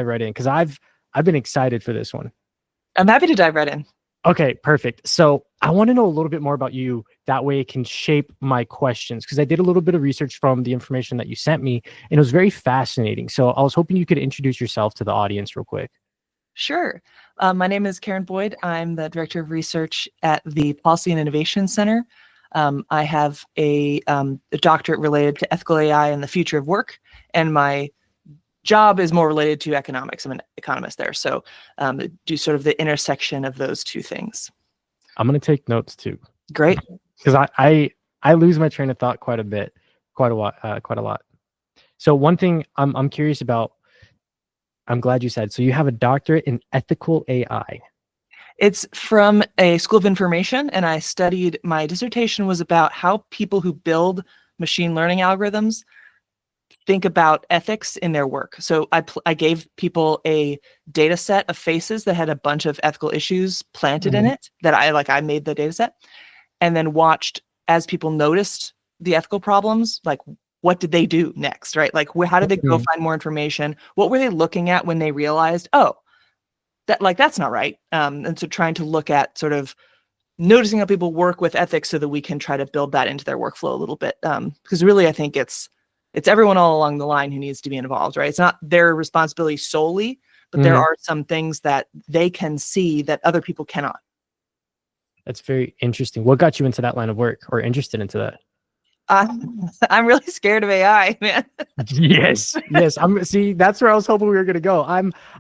right in because I've been excited for this one. I'm happy to dive right in. Okay, perfect. So I want to know a little bit more about you. That way it can shape my questions because I did a little bit of research from the information that you sent me, and it was very fascinating. So I was hoping you could introduce yourself to the audience real quick. Sure. My name is Karen Boyd. I'm the Director of Research at the Policy and Innovation Center. I have a doctorate related to ethical AI and the future of work, and my job is more related to economics. I'm an economist there, so do sort of the intersection of those two things. I'm going to take notes too. Great. Because I lose my train of thought quite a lot. So one thing I'm curious about, I'm glad you said, so you have a doctorate in ethical AI. It's from a school of information, and I studied, my dissertation was about how people who build machine learning algorithms think about ethics in their work. So I gave people a data set of faces that had a bunch of ethical issues planted in it that I made the data set, and then watched as people noticed the ethical problems, like what did they do next, right? Like how did they go find more information? What were they looking at when they realized, oh, that's not right. And so trying to look at sort of noticing how people work with ethics so that we can try to build that into their workflow a little bit. Because really, I think it's everyone all along the line who needs to be involved, right? It's not their responsibility solely, but there are some things that they can see that other people cannot. That's very interesting. What got you into that line of work or interested into that? I'm really scared of AI, man. Yes. See, that's where I was hoping we were going to go.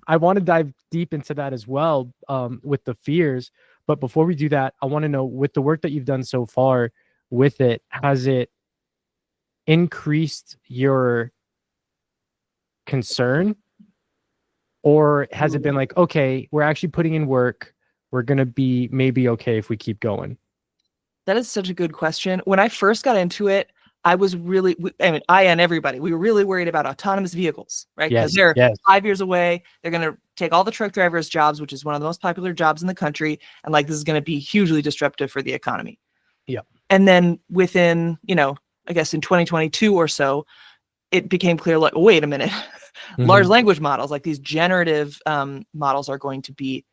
I want to dive deep into that as well, with the fears. But before we do that, I want to know, with the work that you've done so far with it, has it increased your concern, or has it been like, okay, we're actually putting in work, we're going to be maybe okay if we keep going? That is such a good question. When I first got into it, I was really, I and everybody, we were really worried about autonomous vehicles, right? Because they're 5 years away. They're going to take all the truck drivers' jobs, which is one of the most popular jobs in the country. And like, this is going to be hugely disruptive for the economy. Yeah. And then within, I guess in 2022 or so, it became clear, like, wait a minute, large language models, like these generative models, are going to be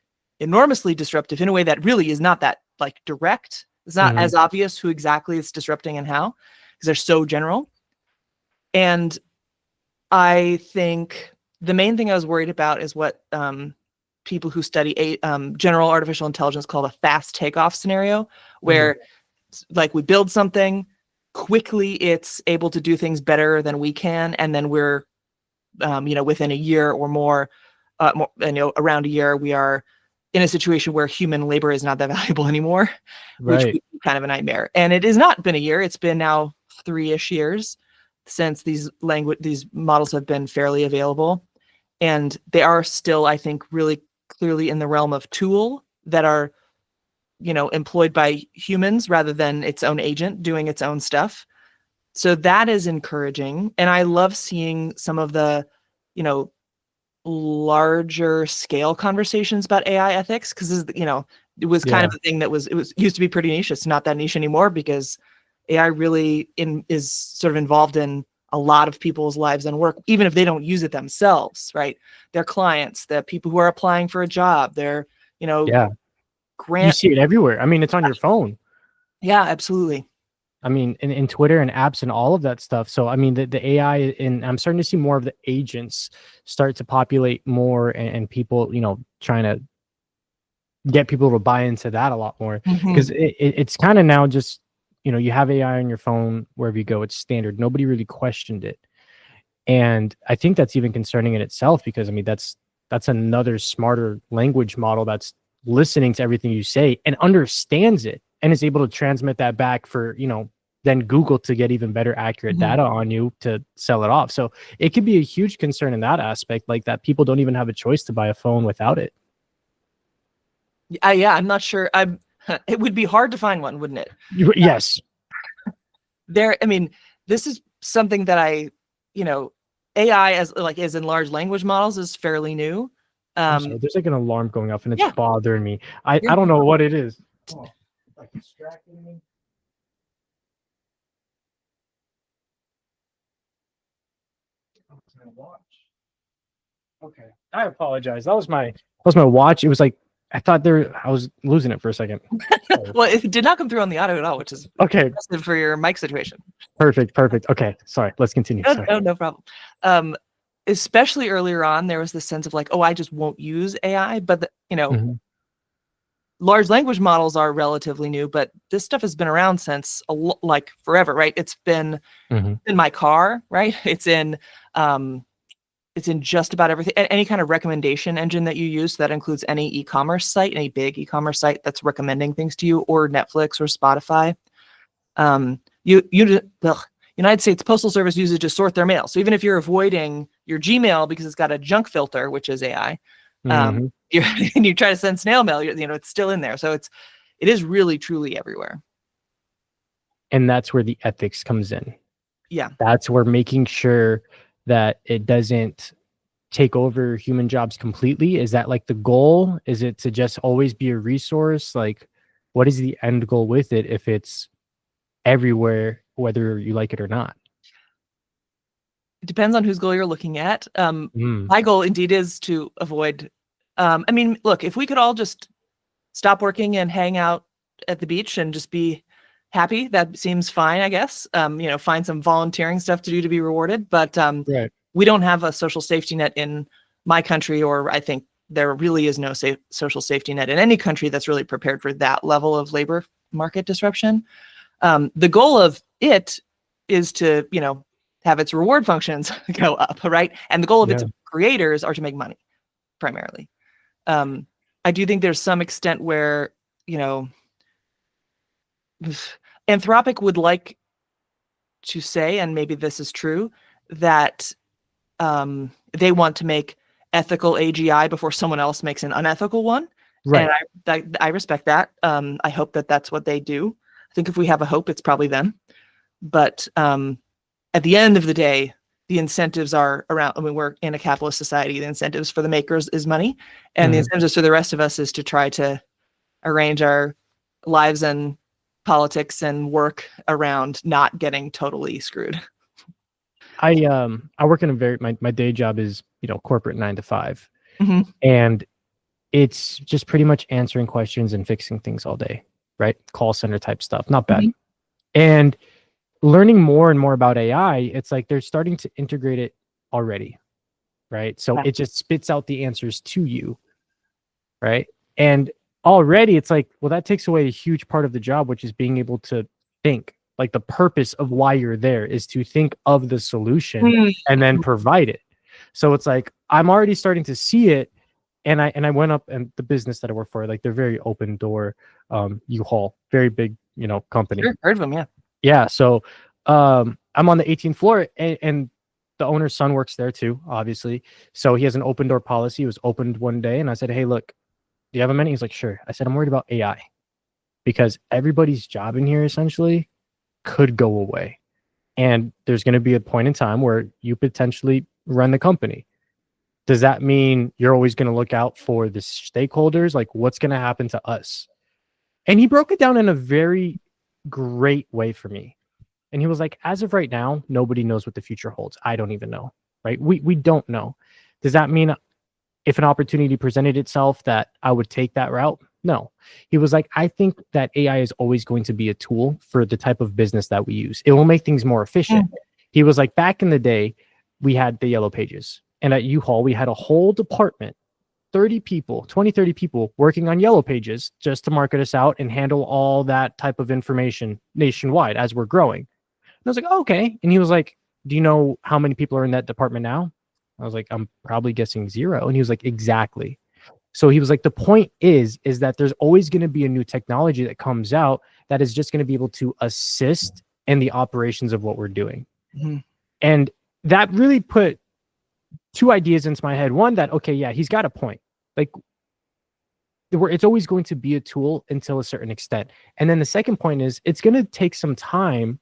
enormously disruptive in a way that really is not that like direct. It's not as obvious who exactly it's disrupting and how, because they're so general. And I think the main thing I was worried about is what people who study general artificial intelligence call a fast takeoff scenario, where like we build something, quickly it's able to do things better than we can, and then we're within a year or more, around a year, we are in a situation where human labor is not that valuable anymore, which would be kind of a nightmare. And it has not been a year. It's been now 3-ish years since these models have been fairly available. And they are still, I think, really clearly in the realm of tool that are, employed by humans rather than its own agent doing its own stuff. So that is encouraging. And I love seeing some of the, larger scale conversations about AI ethics, because it was kind of a thing that it was used to be pretty niche. It's not that niche anymore because AI really is sort of involved in a lot of people's lives and work, even if they don't use it themselves, right? Their clients, the people who are applying for a job, their you see it everywhere. I mean, it's on your phone. Yeah, absolutely. I mean, in Twitter and apps and all of that stuff. So, I mean, the AI, and I'm starting to see more of the agents start to populate more, and people, trying to get people to buy into that a lot more, because it's kind of now just, you have AI on your phone wherever you go. It's standard. Nobody really questioned it. And I think that's even concerning in itself, because I mean, that's another smarter language model that's listening to everything you say and understands it and is able to transmit that back for, then Google to get even better accurate data on you to sell it off. So it could be a huge concern in that aspect, like that people don't even have a choice to buy a phone without it. Yeah, I'm not sure. It would be hard to find one, wouldn't it? Yes. I mean, this is something that AI as in large language models is fairly new. I'm sorry, there's like an alarm going off and it's Yeah. bothering me. I don't know what it is. Oh, like distracting me. I'm trying to watch. Okay. I apologize. That was my watch. It was like I thought I was losing it for a second. Well, it did not come through on the audio at all, which is Okay. impressive for your mic situation. Perfect. Okay. Sorry. Let's continue. No problem. Especially earlier on, there was this sense of like, oh, I just won't use AI. But large language models are relatively new, but this stuff has been around since like forever, right? It's been in my car, right? It's in just about everything. Any kind of recommendation engine that you use, that includes any e-commerce site, any big e-commerce site that's recommending things to you, or Netflix or Spotify. The United States Postal Service uses it to sort their mail. So even if you're avoiding your Gmail because it's got a junk filter, which is AI, and you try to send snail mail, it's still in there. So it is really truly everywhere. And that's where the ethics comes in. Yeah. That's where making sure that it doesn't take over human jobs completely. Is that like the goal? Is it to just always be a resource? Like, what is the end goal with it if it's everywhere, whether you like it or not? It depends on whose goal you're looking at. My goal indeed is to avoid, I mean, look, if we could all just stop working and hang out at the beach and just be happy, that seems fine, I guess. Find some volunteering stuff to do to be rewarded. But we don't have a social safety net in my country, or I think there really is no social safety net in any country that's really prepared for that level of labor market disruption. The goal of it is to, have its reward functions go up, right? And the goal of its creators are to make money, primarily. I do think there's some extent where, Anthropic would like to say, and maybe this is true, that they want to make ethical AGI before someone else makes an unethical one. Right. And I respect that. I hope that that's what they do. I think if we have a hope, it's probably them. But at the end of the day, the incentives are around. I mean, we're in a capitalist society. The incentives for the makers is money, and the incentives for the rest of us is to try to arrange our lives and politics and work around not getting totally screwed. I work in my day job is, corporate 9 to 5. And it's just pretty much answering questions and fixing things all day, right? Call center type stuff, not bad. And learning more and more about AI, it's like they're starting to integrate it already, right? So it just spits out the answers to you, right? And already it's like, well, that takes away a huge part of the job, which is being able to think. Like the purpose of why you're there is to think of the solution and then provide it. So it's like, I'm already starting to see it. And I went up, and the business that I work for, like they're very open door, U-Haul, very big, company. Sure, heard of them, yeah. Yeah. So I'm on the 18th floor, and the owner's son works there too, obviously. So he has an open door policy. It was opened one day, and I said, hey, look, do you have a minute? He's like, sure. I said, I'm worried about AI because everybody's job in here essentially could go away. And there's going to be a point in time where you potentially run the company. Does that mean you're always going to look out for the stakeholders? Like, what's going to happen to us? And he broke it down in a very great way for me. And he was like, as of right now, nobody knows what the future holds. I don't even know, right? We don't know. Does that mean if an opportunity presented itself that I would take that route? No. He was like, I think that AI is always going to be a tool for the type of business that we use. It will make things more efficient. He was like, back in the day, we had the yellow pages. And at U-Haul, we had a whole department, 30 people working on yellow pages just to market us out and handle all that type of information nationwide as we're growing. And I was like, oh, okay. And he was like, do you know how many people are in that department now? I was like, I'm probably guessing 0. And he was like, exactly. So he was like, the point is that there's always going to be a new technology that comes out that is just going to be able to assist in the operations of what we're doing. And that really put 2 ideas into my head. One, that, okay, yeah, he's got a point. Like, it's always going to be a tool until a certain extent. And then the second point is it's going to take some time,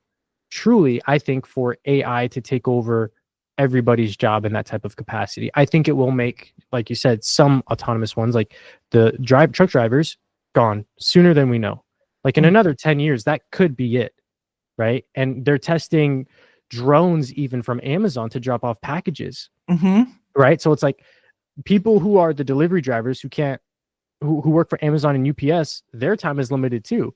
truly, I think, for AI to take over everybody's job in that type of capacity. I think it will make, like you said, some autonomous ones, like the truck drivers, gone sooner than we know. Like in another 10 years, that could be it, right? And they're testing drones even from Amazon to drop off packages, right? So it's like, people who are the delivery drivers who work for Amazon and UPS, their time is limited too,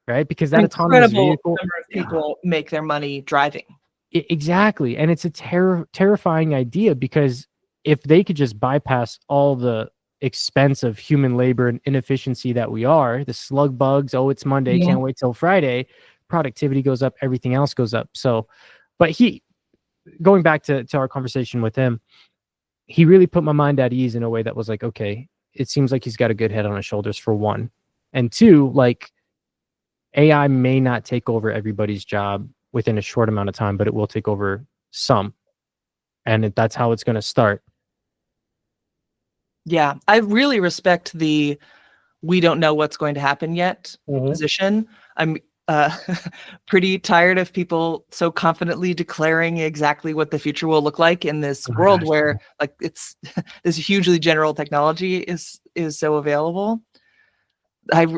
right? Because that autonomous vehicle, number of people make their money driving. Exactly. And it's a terrifying idea, because if they could just bypass all the expense of human labor and inefficiency that we are, the slug bugs, oh, it's Monday, can't wait till Friday, productivity goes up, everything else goes up. So, but going back to our conversation with him, he really put my mind at ease in a way that was like, okay, it seems like he's got a good head on his shoulders, for one. And two, like, AI may not take over everybody's job within a short amount of time, but it will take over some. And that's how it's going to start. Yeah, I really respect the we don't know what's going to happen yet position. I'm pretty tired of people so confidently declaring exactly what the future will look like in this world where like it's this hugely general technology is so available. I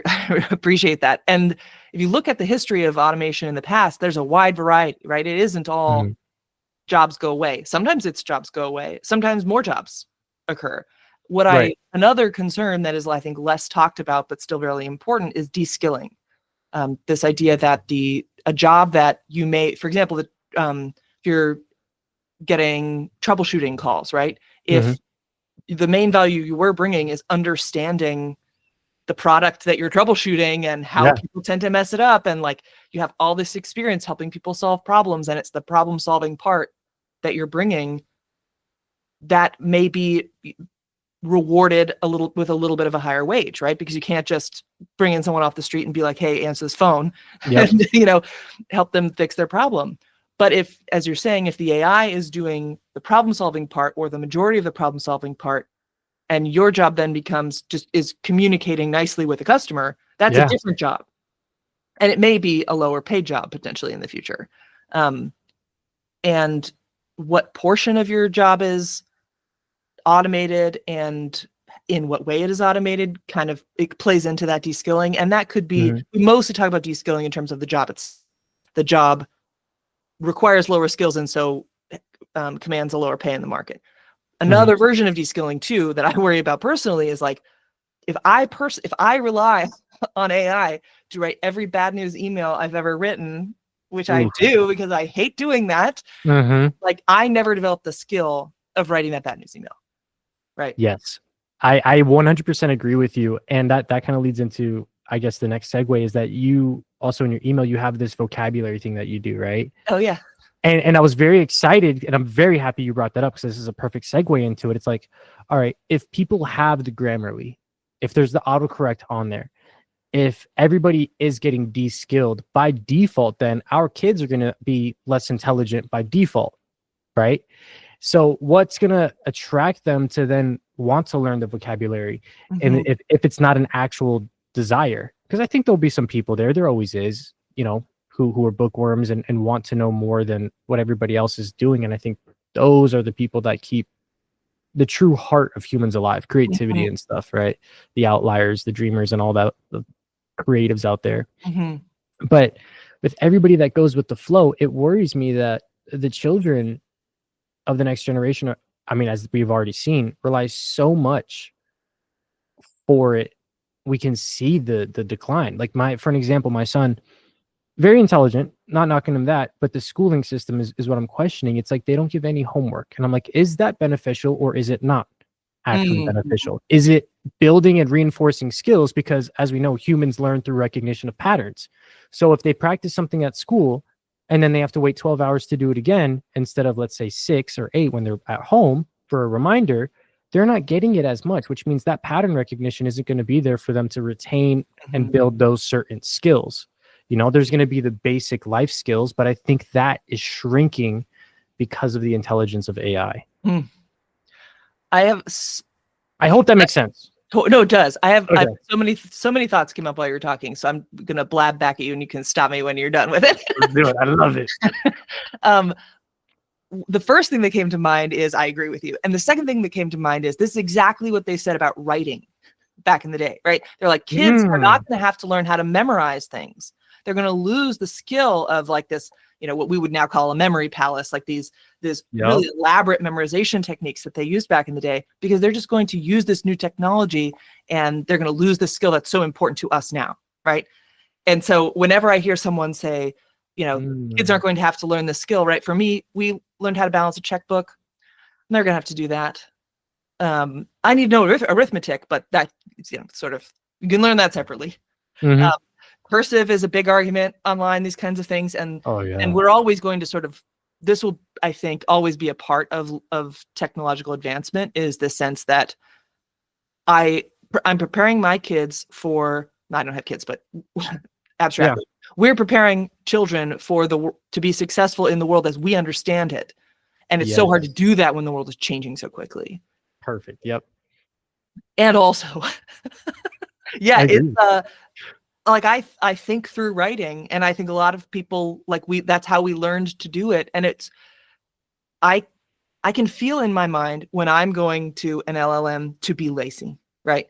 appreciate that. And if you look at the history of automation in the past, there's a wide variety, right? It isn't all jobs go away. Sometimes it's jobs go away. Sometimes more jobs occur. Another concern that is, I think, less talked about, but still really important, is de-skilling. This idea that a job that you may, for example, if you're getting troubleshooting calls, right? If the main value you were bringing is understanding the product that you're troubleshooting and how people tend to mess it up, and like you have all this experience helping people solve problems, and it's the problem solving part that you're bringing that may be rewarded with a little bit of a higher wage, right? Because you can't just bring in someone off the street and be like, hey, answer this phone, and help them fix their problem. But if, as you're saying, if the AI is doing the problem solving part, or the majority of the problem solving part, and your job then is communicating nicely with the customer, that's a different job. And it may be a lower paid job potentially in the future. And what portion of your job is automated and in what way it is automated it plays into that de-skilling. And that could be, we mostly talk about de-skilling in terms of the job requires lower skills, and so commands a lower pay in the market. Another version of de-skilling too that I worry about personally is like, if I rely on AI to write every bad news email I've ever written, which I do because I hate doing that, like I never developed the skill of writing that bad news email. Right. Yes. I 100% agree with you. And that kind of leads into, I guess, the next segue is that you also in your email, you have this vocabulary thing that you do, right? Oh yeah. And I was very excited, and I'm very happy you brought that up, because this is a perfect segue into it. It's like, all right, if people have the Grammarly, if there's the autocorrect on there, if everybody is getting de-skilled by default, then our kids are going to be less intelligent by default, right? So what's going to attract them to then want to learn the vocabulary? And if it's not an actual desire, because I think there'll be some people there always is, who are bookworms and want to know more than what everybody else is doing. And I think those are the people that keep the true heart of humans alive, creativity and stuff, right? The outliers, the dreamers, and all that, the creatives out there. But with everybody that goes with the flow, it worries me that the children of the next generation, as we've already seen, rely so much for it. We can see the decline. Like for an example, my son, very intelligent, not knocking him that, but the schooling system is what I'm questioning. It's like they don't give any homework. And I'm like, is that beneficial, or is it not actually beneficial? Is it building and reinforcing skills? Because as we know, humans learn through recognition of patterns. So if they practice something at school and then they have to wait 12 hours to do it again, instead of, let's say, 6 or 8 when they're at home for a reminder, they're not getting it as much, which means that pattern recognition isn't going to be there for them to retain and build those certain skills. There's going to be the basic life skills, but I think that is shrinking because of the intelligence of AI. I hope that makes sense. No, it does. I have so many thoughts came up while you were talking, so I'm going to blab back at you and you can stop me when you're done with it. Let's do it. I love it. The first thing that came to mind is I agree with you. And the second thing that came to mind is this is exactly what they said about writing back in the day, right? They're like, kids are not going to have to learn how to memorize things. They're going to lose the skill of like this, what we would now call a memory palace, like these Yep. really elaborate memorization techniques that they used back in the day, because they're just going to use this new technology and they're going to lose the skill that's so important to us now, right? And so whenever I hear someone say, kids aren't going to have to learn this skill, right? For me, we learned how to balance a checkbook. They're going to have to do that. I need to know arithmetic, but that, sort of, you can learn that separately. Mhm. Cursive is a big argument online, these kinds of things. And we're always going to sort of, this will, I think, always be a part of technological advancement, is the sense that I'm preparing my kids for, I don't have kids, but abstractly, we're preparing children to be successful in the world as we understand it. And it's so hard to do that when the world is changing so quickly. Perfect. Yep. And also, it's like I think through writing, and I think a lot of people, like, that's how we learned to do it. And it's, I can feel in my mind when I'm going to an LLM to be lazy, right?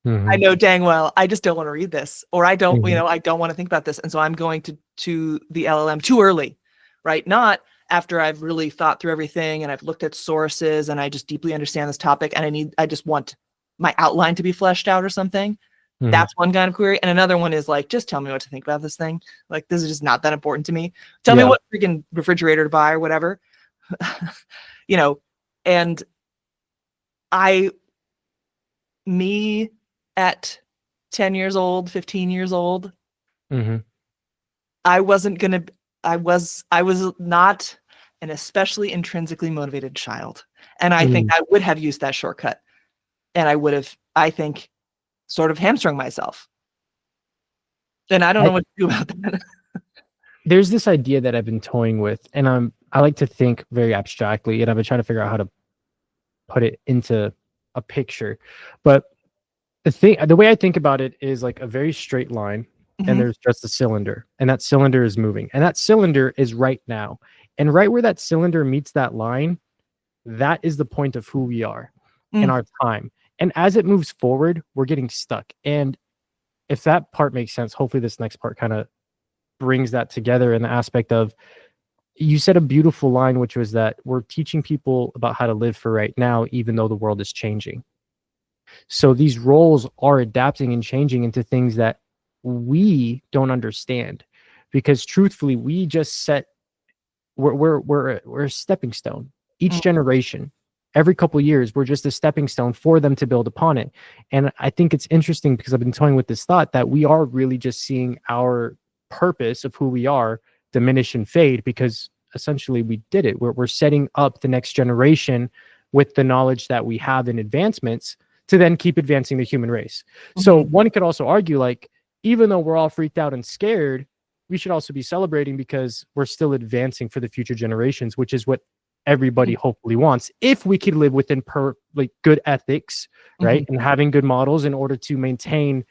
I know dang well I just don't want to read this, or I don't, I don't want to think about this, and so I'm going to the LLM too early, right? Not after I've really thought through everything and I've looked at sources and I just deeply understand this topic and I just want my outline to be fleshed out or something. That's one kind of query. And another one is like, just tell me what to think about this thing. Like, this is just not that important to me. Tell me what freaking refrigerator to buy or whatever. And me at 10 years old, 15 years old, I was not an especially intrinsically motivated child. And I think I would have used that shortcut. And I would have, I think, sort of hamstrung myself. And I don't know what to do about that. There's this idea that I've been toying with, and I like to think very abstractly, and I've been trying to figure out how to put it into a picture. But the way I think about it is like a very straight line, and there's just a cylinder, and that cylinder is moving, and that cylinder is right now. And right where that cylinder meets that line, that is the point of who we are in our time. And as it moves forward, we're getting stuck. And if that part makes sense, hopefully this next part kind of brings that together in the aspect of, you said a beautiful line, which was that we're teaching people about how to live for right now, even though the world is changing. So these roles are adapting and changing into things that we don't understand, because truthfully, we just we're a stepping stone. Each generation, every couple of years, we're just a stepping stone for them to build upon it. And I think it's interesting, because I've been toying with this thought that we are really just seeing our purpose of who we are diminish and fade, because essentially we did it. We're setting up the next generation with the knowledge that we have in advancements to then keep advancing the human race. So one could also argue, like, even though we're all freaked out and scared, we should also be celebrating, because we're still advancing for the future generations, which is what everybody hopefully wants, if we could live within good ethics, right? And having good models in order to maintain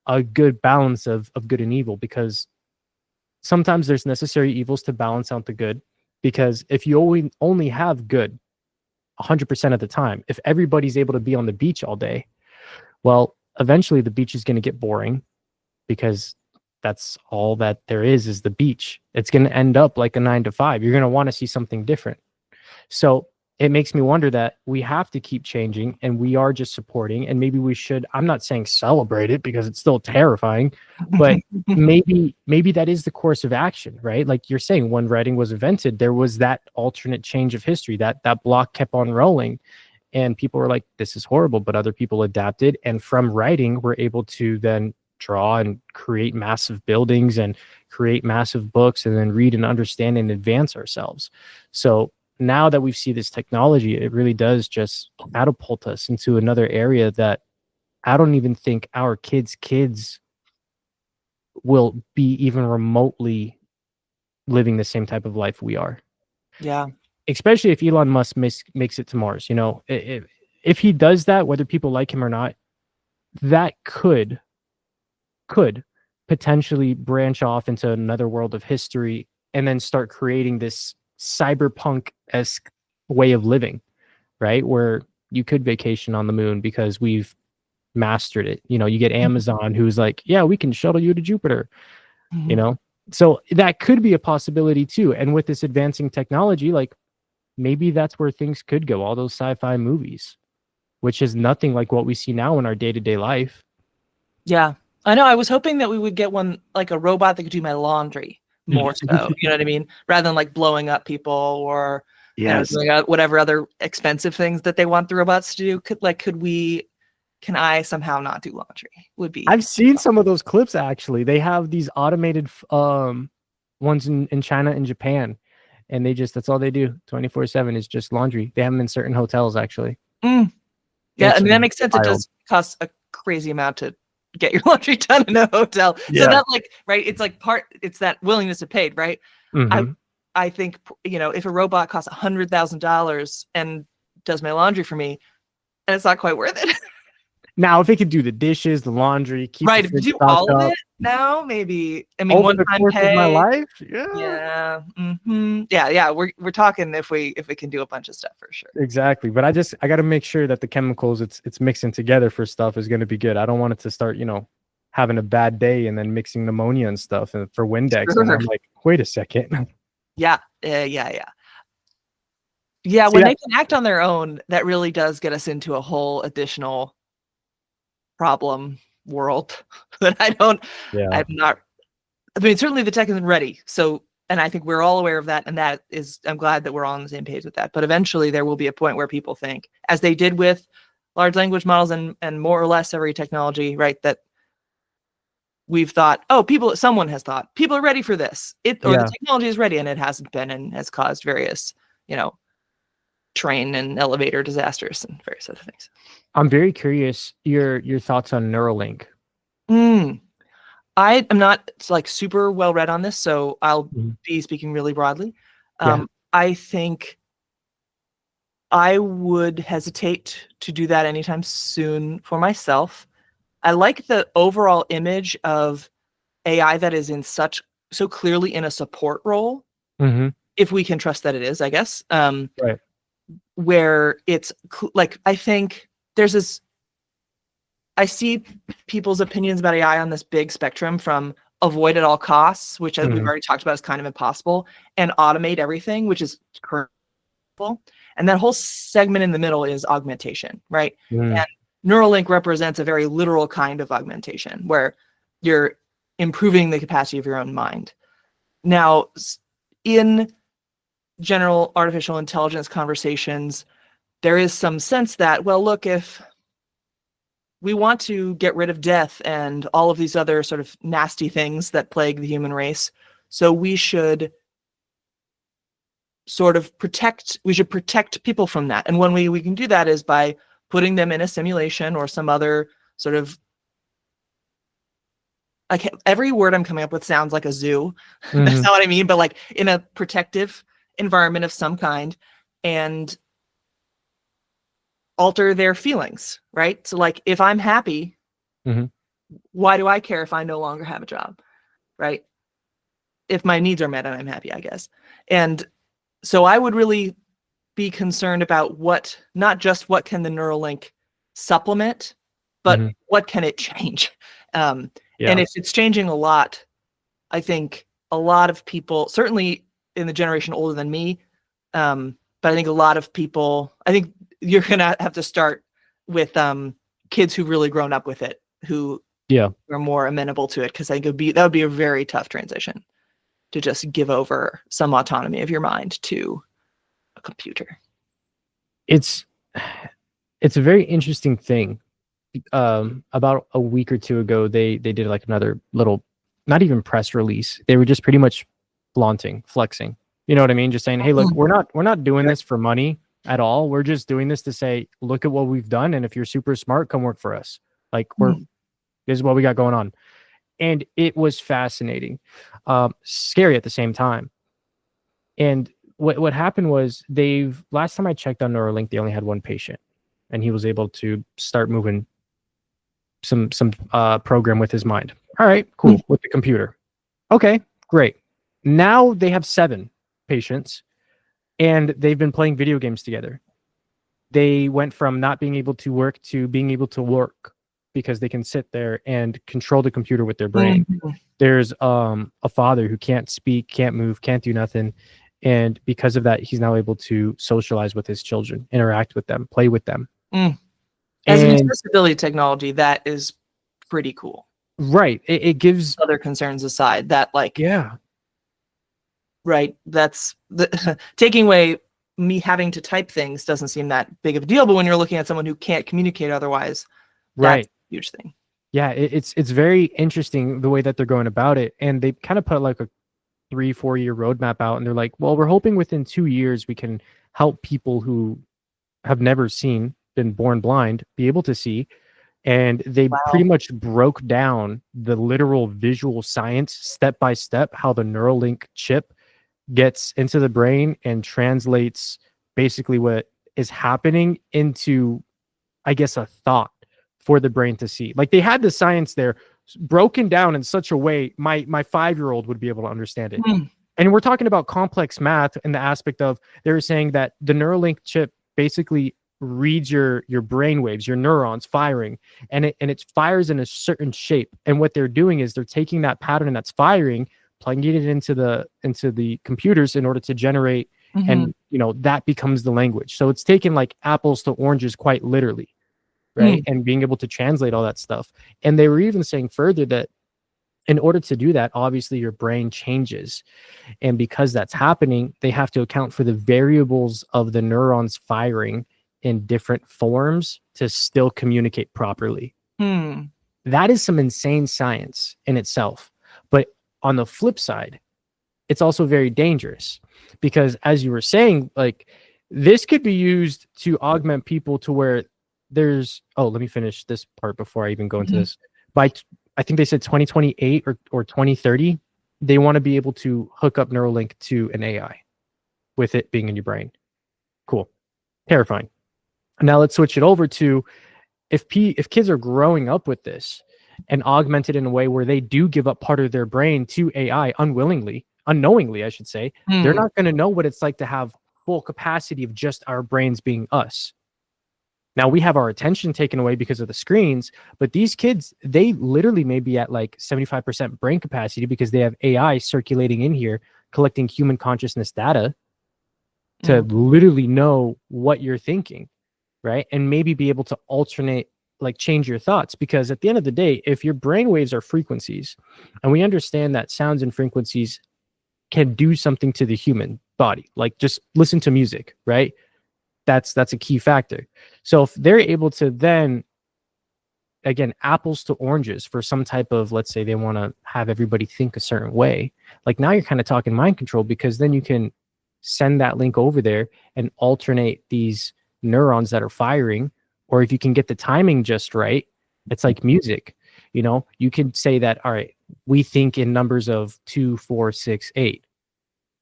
a good balance of good and evil, because sometimes there's necessary evils to balance out the good. Because if you only have good 100% of the time, if everybody's able to be on the beach all day, well, eventually the beach is going to get boring, because that's all that there is the beach. It's going to end up like a 9 to 5. You're going to want to see something different. So it makes me wonder that we have to keep changing, and we are just supporting, and maybe we should, I'm not saying celebrate it, because it's still terrifying, but maybe that is the course of action, right? Like you're saying, when writing was invented, there was that alternate change of history, that block kept on rolling, and people were like, this is horrible, but other people adapted. And from writing, we're able to then draw and create massive buildings and create massive books, and then read and understand and advance ourselves. So now that we see this technology, it really does just catapult us into another area that I don't even think our kids will be even remotely living the same type of life we are. Yeah. Especially if Elon Musk makes it to Mars. If he does that, whether people like him or not, that could potentially branch off into another world of history, and then start creating this cyberpunk-esque way of living, right? Where you could vacation on the moon because we've mastered it. You get Amazon, who's like, yeah, we can shuttle you to Jupiter, So that could be a possibility too. And with this advancing technology, like maybe that's where things could go. All those sci-fi movies, which is nothing like what we see now in our day-to-day life. Yeah, I know. I was hoping that we would get one, like a robot that could do my laundry more so, you know what I mean? Rather than like blowing up people or, Yes. doing whatever other expensive things that they want the robots to do. Can I somehow not do laundry? Would be. I've seen some of those clips actually. They have these automated ones in China and Japan, and that's all they do 24/7 is just laundry. They have them in certain hotels actually. Yeah, It's I mean, that makes sense. wild. It does cost a crazy amount to get your laundry done in a hotel. Yeah. So that right, it's that willingness to pay, right? Mhm. I think, if a robot costs $100,000 and does my laundry for me, and it's not quite worth it. Now, if it could do the dishes, the laundry, keep Right, the if you fridge do stocked all of up it now, maybe. I mean, over the one-time course of my pay. life, Yeah. Yeah. We're talking if we can do a bunch of stuff for sure. exactly. But I got to make sure that the chemicals it's mixing together for stuff is going to be good. I don't want it to start, having a bad day and then mixing pneumonia and stuff and for Windex. And I'm Sure. like, wait a second. Yeah. Yeah. Yeah, See when that? they can act on their own, that really does get us into a whole additional problem world that Yeah. I'm not. I mean, certainly the tech isn't ready. So, and I think we're all aware of that. And I'm glad that we're all on the same page with that. But eventually there will be a point where people think, as they did with large language models and more or less every technology, right, that we've thought, someone has thought, people are ready for this. The technology is ready, and it hasn't been, and has caused various, train and elevator disasters and various other things. I'm very curious your thoughts on Neuralink. I am not super well read on this, so I'll Mhm. be speaking really broadly. Yeah. I think I would hesitate to do that anytime soon for myself. I like the overall image of AI that is so clearly in a support role, if we can trust that it is, I guess. Right. Where it's I think there's this. I see people's opinions about AI on this big spectrum from avoid at all costs, which as we've already talked about is kind of impossible, and automate everything, which is currently. And that whole segment in the middle is augmentation, right? And Neuralink represents a very literal kind of augmentation where you're improving the capacity of your own mind. Now, in general artificial intelligence conversations, there is some sense that, well, look, if we want to get rid of death and all of these other sort of nasty things that plague the human race, so we should protect people from that. And one way we can do that is by putting them in a simulation or some other sort of, every word I'm coming up with sounds like a zoo. That's not what I mean, but in a protective environment of some kind, and alter their feelings, right? So if I'm happy, why do I care if I no longer have a job, right? If my needs are met and I'm happy, I guess. And so I would really be concerned about not just what can the Neuralink supplement, but what can it change? And if it's changing a lot, I think a lot of people, certainly in the generation older than me, but I think a lot of people, I think you're going to have to start with kids who've really grown up with it, who are more amenable to it, because I think that would be a very tough transition to just give over some autonomy of your mind to a computer. It's a very interesting thing. About a week or two ago, they did another little, not even press release. They were just pretty much flexing. You know what I mean? Just saying, hey, look, we're not doing this for money at all. We're just doing this to say, look at what we've done, and if you're super smart, come work for us. This is what we got going on. And it was fascinating, scary at the same time. And what happened was last time I checked on Neuralink, they only had one patient, and he was able to start moving some program with his mind. All right, cool. With the computer. Okay, great. Now they have 7 patients, and they've been playing video games together. They went from not being able to work to being able to work because they can sit there and control the computer with their brain. There's a father who can't speak, can't move, can't do nothing, and because of that, he's now able to socialize with his children, interact with them, play with them. As an accessibility technology, that is pretty cool. Right. It gives other concerns aside, that like, yeah, right, that's the taking away me having to type things doesn't seem that big of a deal, but when you're looking at someone who can't communicate otherwise, that's a huge thing. Yeah, it's very interesting the way that they're going about it, and they kind of put like a 3-4 year roadmap out, and they're like, well, we're hoping within 2 years we can help people who have never seen, been born blind, be able to see. And they pretty much broke down the literal visual science step by step, how the Neuralink chip gets into the brain and translates basically what is happening into, I guess, a thought for the brain to see. Like they had the science there broken down in such a way my 5-year-old would be able to understand it. And we're talking about complex math in the aspect of, they were saying that the Neuralink chip basically reads your brain waves, your neurons firing, and it fires in a certain shape. And what they're doing is they're taking that pattern that's firing, plugging it into the computers in order to generate, and that becomes the language. So it's taken like apples to oranges quite literally, right? And being able to translate all that stuff. And they were even saying further that in order to do that, obviously your brain changes. And because that's happening, they have to account for the variables of the neurons firing in different forms to still communicate properly. That is some insane science in itself. But on the flip side, it's also very dangerous because, as you were saying, like this could be used to augment people to where there's, let me finish this part before I even go into this. I think they said 2028 or 2030, they want to be able to hook up Neuralink to an AI with it being in your brain. Cool. Terrifying. Now let's switch it over to if kids are growing up with this and augmented in a way where they do give up part of their brain to AI unknowingly, I should say, they're not going to know what it's like to have full capacity of just our brains being us. Now we have our attention taken away because of the screens, but these kids, they literally may be at like 75% brain capacity because they have AI circulating in here, collecting human consciousness data to literally know what you're thinking, right? And maybe be able to alternate, like change your thoughts. Because at the end of the day, if your brain waves are frequencies, and we understand that sounds and frequencies can do something to the human body, like just listen to music, right? That's a key factor. So if they're able to then, again, apples to oranges for some type of, let's say they want to have everybody think a certain way, like now you're kind of talking mind control, because then you can send that link over there and alternate these neurons that are firing. Or if you can get the timing just right, it's like music, you can say that, all right, we think in numbers of 2, 4, 6, 8.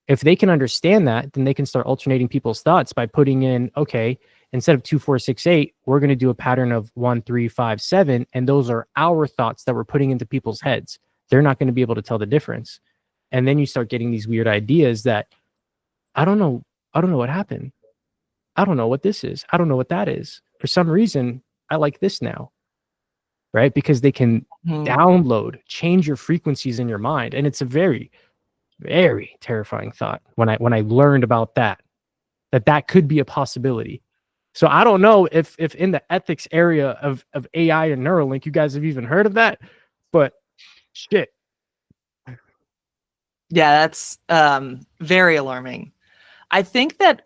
If they can understand that, then they can start alternating people's thoughts by putting in, okay, instead of 2, 4, 6, 8, we're going to do a pattern of 1, 3, 5, 7. And those are our thoughts that we're putting into people's heads. They're not going to be able to tell the difference. And then you start getting these weird ideas that, I don't know what happened. I don't know what this is. I don't know what that is. For some reason, I like this now, right? Because they can download, change your frequencies in your mind. And it's a very, very terrifying thought when I learned about that could be a possibility. So I don't know if in the ethics area of AI and Neuralink, you guys have even heard of that, but shit. Yeah, that's very alarming. I think that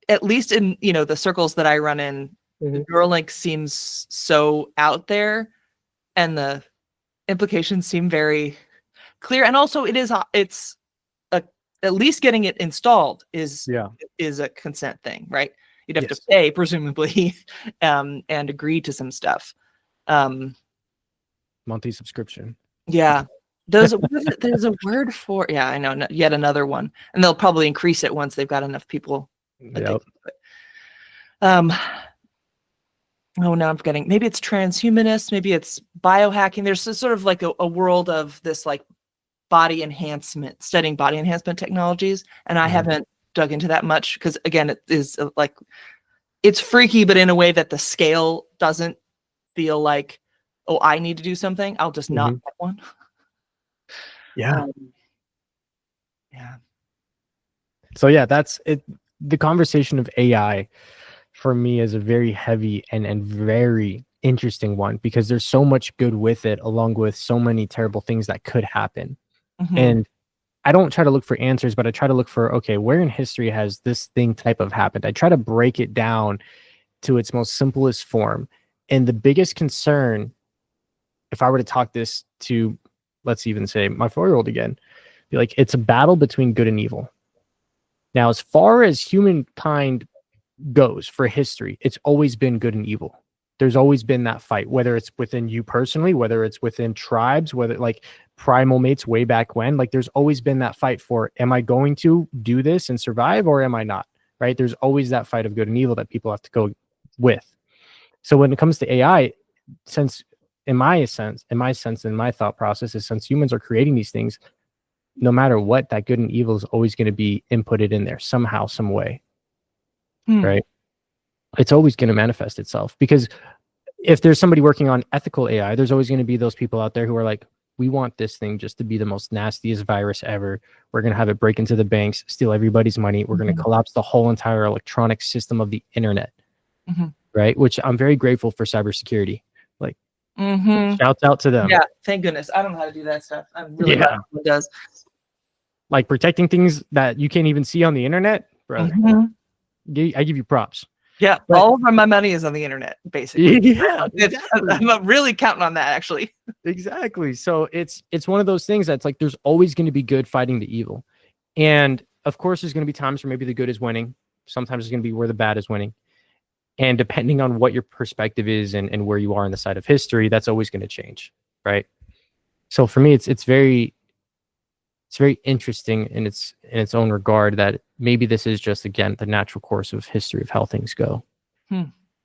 at least in, the circles that I run in, Neuralink seems so out there and the implications seem very clear. And also it's at least getting it installed is a consent thing, right? You'd have to pay, presumably, and agree to some stuff. Monthly subscription. Yeah. There's a word for, I know, yet another one. And they'll probably increase it once they've got enough people. Yep. Oh, now I'm forgetting. Maybe it's transhumanist. Maybe it's biohacking. There's sort of like a world of this like studying body enhancement technologies. And I haven't dug into that much because, again, it is like, it's freaky, but in a way that the scale doesn't feel like oh, I need to do something, I'll just not get one. Yeah. Yeah. So yeah, that's it. The conversation of AI for me is a very heavy and very interesting one, because there's so much good with it, along with so many terrible things that could happen. And I don't try to look for answers, but I try to look for, okay, where in history has this thing type of happened? I try to break it down to its most simplest form. And the biggest concern, if I were to talk this to, let's even say my 4-year-old again, be like, it's a battle between good and evil. Now, as far as humankind goes for history, it's always been good and evil. There's always been that fight, whether it's within you personally, whether it's within tribes, whether like primal mates way back when, like there's always been that fight for, am I going to do this and survive, or am I not? Right? There's always that fight of good and evil that people have to go with. So when it comes to AI, since in my thought process is, since humans are creating these things, no matter what, that good and evil is always going to be inputted in there somehow, some way. Right? It's always going to manifest itself, because if there's somebody working on ethical AI, there's always going to be those people out there who are like, we want this thing just to be the most nastiest virus ever. We're going to have it break into the banks, steal everybody's money. We're going to collapse the whole entire electronic system of the internet. Right? Which I'm very grateful for cybersecurity. Like, shouts out to them. Yeah, thank goodness. I don't know how to do that stuff. I'm really glad someone does. Like protecting things that you can't even see on the internet, brother. I give you props. Yeah, but all of my money is on the internet, basically. Yeah, exactly. I'm really counting on that, actually. Exactly. So it's one of those things that's like, there's always going to be good fighting the evil. And of course, there's going to be times where maybe the good is winning. Sometimes it's going to be where the bad is winning. And depending on what your perspective is and where you are on the side of history, that's always going to change. Right. So for me, it's very interesting in its own regard that maybe this is just, again, the natural course of history of how things go.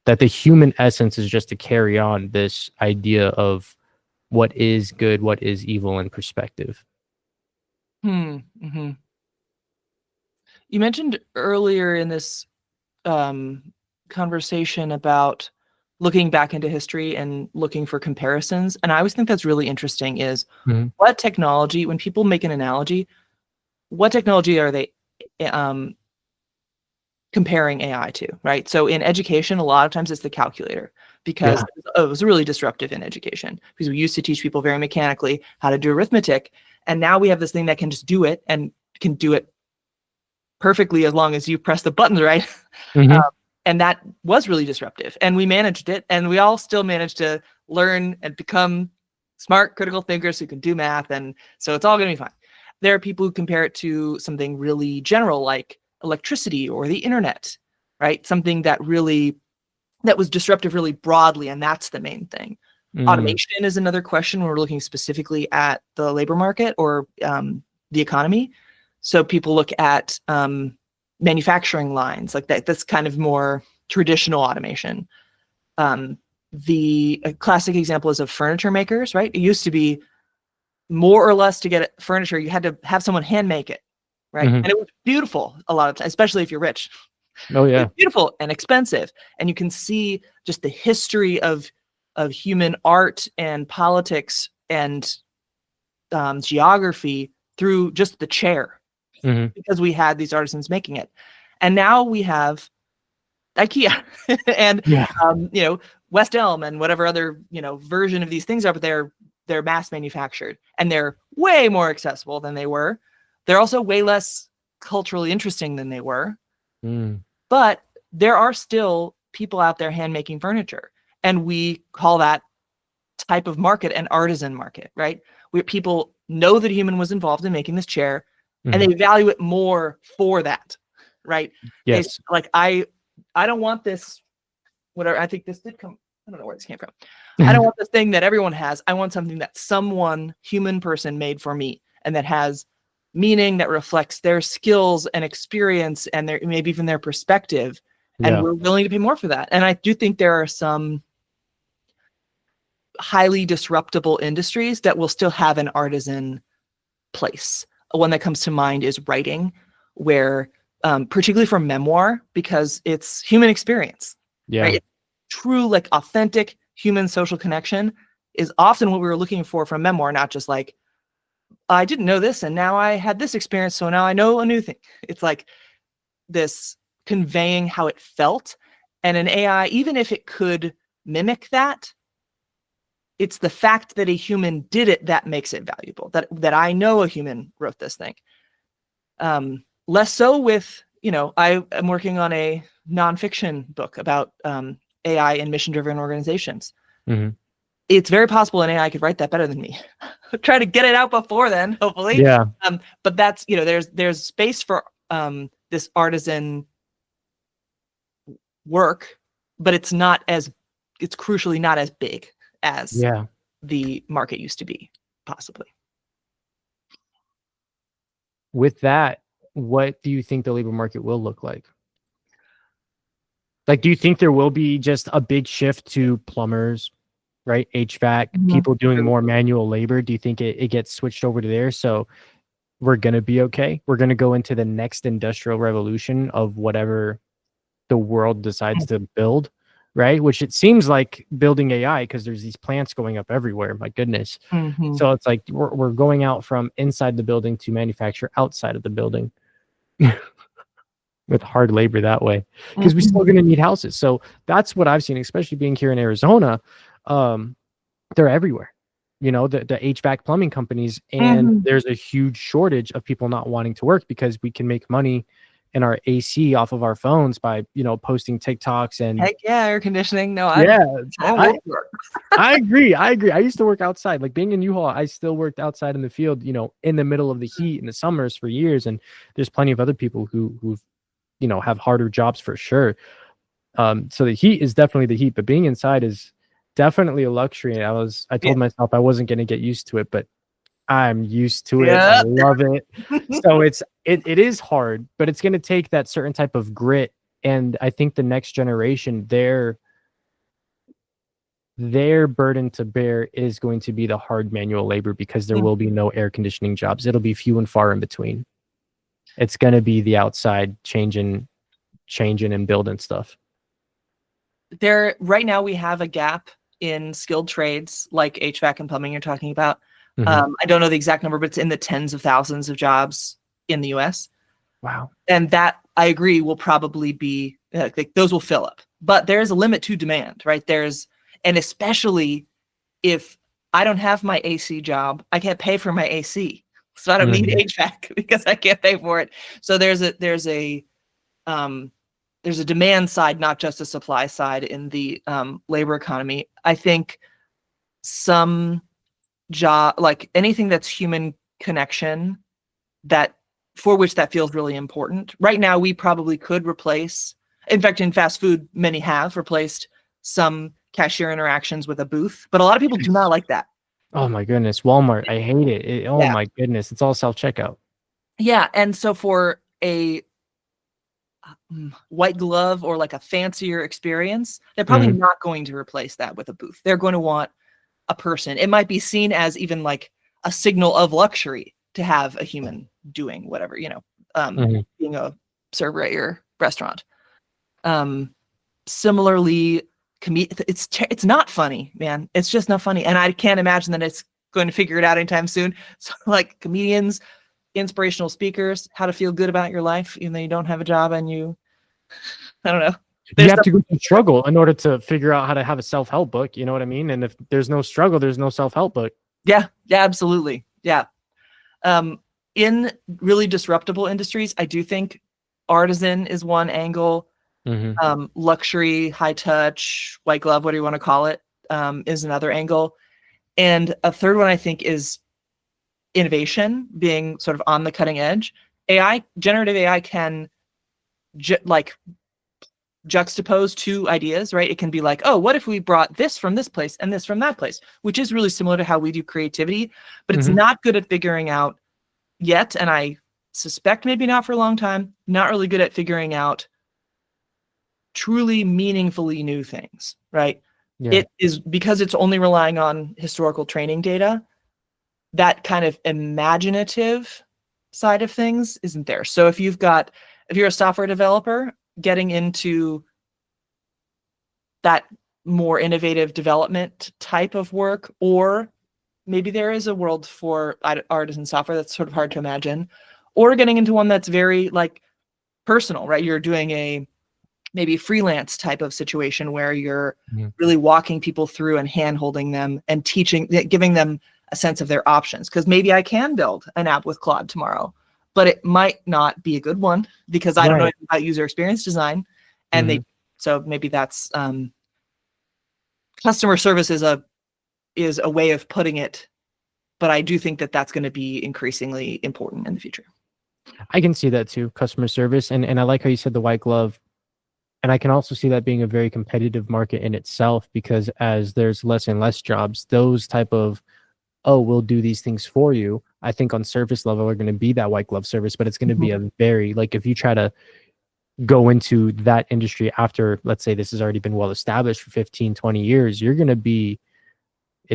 That the human essence is just to carry on this idea of what is good, what is evil in perspective. You mentioned earlier in this conversation about looking back into history and looking for comparisons. And I always think that's really interesting is what technology, when people make an analogy, what technology are they comparing AI to, right? So in education, a lot of times it's the calculator, because it was really disruptive in education, because we used to teach people very mechanically how to do arithmetic. And now we have this thing that can just do it, and can do it perfectly as long as you press the buttons right. And that was really disruptive, and we managed it, and we all still managed to learn and become smart, critical thinkers who can do math. And so it's all going to be fine. There are people who compare it to something really general, like electricity or the internet, right? Something that was disruptive really broadly. And that's the main thing. Automation is another question when we're looking specifically at the labor market or the economy. So people look at manufacturing lines like that. That's kind of more traditional automation. A classic example is of furniture makers, right? It used to be more or less, to get furniture, you had to have someone hand make it, right? And it was beautiful a lot of times, especially if you're rich. Oh yeah, it's beautiful and expensive, and you can see just the history of human art and politics and geography through just the chair, because we had these artisans making it. And now we have IKEA and West Elm and whatever other version of these things are, but they're mass manufactured, and they're way more accessible than they were. They're also way less culturally interesting than they were. But there are still people out there hand making furniture, and we call that type of market an artisan market, right? Where people know that a human was involved in making this chair, and they value it more for that, right? Yes. I don't want this, whatever. I think this did come, I don't know where this came from. I don't want this thing that everyone has. I want something that someone, human person, made for me, and that has meaning, that reflects their skills and experience and their, maybe even their perspective. And we're willing to pay more for that. And I do think there are some highly disruptible industries that will still have an artisan place. One that comes to mind is writing, where particularly for memoir, because it's human experience. Right? True, like authentic human social connection is often what we were looking for from memoir, not just like, I didn't know this and now I had this experience, so now I know a new thing. It's like this conveying how it felt. And an AI, even if it could mimic that, it's the fact that a human did it that makes it valuable, that I know a human wrote this thing. Less so with, I am working on a nonfiction book about AI in mission-driven organizations. Mm-hmm. It's very possible an AI could write that better than me. Try to get it out before then, hopefully. Yeah. But that's, there's space for this artisan work, but it's crucially not as big as the market used to be, possibly. With that, what do you think the labor market will look like? Like, do you think there will be just a big shift to plumbers, right? HVAC, people doing more manual labor? Do you think it gets switched over to there? So we're going to be okay. We're going to go into the next industrial revolution of whatever the world decides to build, right? Which it seems like building AI, because there's these plants going up everywhere. My goodness. So it's like we're going out from inside the building to manufacture outside of the building with hard labor that way, because we're still going to need houses. So that's what I've seen, especially being here in Arizona. They're everywhere. The HVAC plumbing companies, and there's a huge shortage of people not wanting to work because we can make money in our AC off of our phones by, posting TikToks and heck yeah, air conditioning. No, I agree. I used to work outside, like being in U-Haul. I still worked outside in the field, in the middle of the heat in the summers for years. And there's plenty of other people who've, have harder jobs for sure. So the heat is definitely the heat, but being inside is definitely a luxury. I told myself I wasn't going to get used to it, but I'm used to it. I love it. So it is hard, but it's going to take that certain type of grit. And I think the next generation, their burden to bear is going to be the hard manual labor, because there will be no air conditioning jobs. It'll be few and far in between. It's going to be the outside changing and building stuff. Right now we have a gap in skilled trades like HVAC and plumbing you're talking about. I don't know the exact number, but it's in the tens of thousands of jobs in the US. Wow. And that, I agree, will probably be, those will fill up. But there's a limit to demand, right? And especially if I don't have my AC job, I can't pay for my AC. So I don't need HVAC because I can't pay for it. So there's a demand side, not just a supply side in the labor economy. I think some job, like anything that's human connection, for which that feels really important. Right now, we probably could replace, in fact, in fast food, many have replaced some cashier interactions with a booth, but a lot of people do not like that. Oh my goodness. Walmart, I hate it. My goodness. It's all self-checkout. Yeah. And so for a white glove or like a fancier experience, they're probably not going to replace that with a booth. They're going to want a person. It might be seen as even like a signal of luxury to have a human doing whatever, being a server at your restaurant. Similarly, it's not funny, man. It's just not funny. And I can't imagine that it's going to figure it out anytime soon. So like comedians, inspirational speakers, how to feel good about your life, even though you don't have a job and I don't know. You have to go through struggle in order to figure out how to have a self-help book. You know what I mean? And if there's no struggle, there's no self-help book. Yeah, absolutely. Yeah. In really disruptible industries, I do think artisan is one angle. Luxury, high touch, white glove, whatever you want to call it, is another angle. And a third one I think is innovation, being sort of on the cutting edge. Generative AI can juxtapose two ideas, right? It can be like, oh, what if we brought this from this place and this from that place, which is really similar to how we do creativity, but it's not good at figuring out yet. And I suspect maybe not for a long time, not really good at figuring out truly meaningfully new things, right? Yeah. It is because it's only relying on historical training data. That kind of imaginative side of things isn't there. So if you're a software developer, getting into that more innovative development type of work, or maybe there is a world for artisan software that's sort of hard to imagine, or getting into one that's very like personal, right? You're doing a maybe freelance type of situation where you're really walking people through and hand holding them and teaching, giving them a sense of their options. Because maybe I can build an app with Claude tomorrow, but it might not be a good one because I don't know anything about user experience design. And so maybe that's customer service is a way of putting it, but I do think that that's going to be increasingly important in the future. I can see that too, customer service. And I like how you said the white glove. And I can also see that being a very competitive market in itself, because as there's less and less jobs, those type of, oh, we'll do these things for you, I think on surface level are going to be that white glove service, but it's going to be a very, like if you try to go into that industry after, let's say this has already been well established for 15, 20 years, it's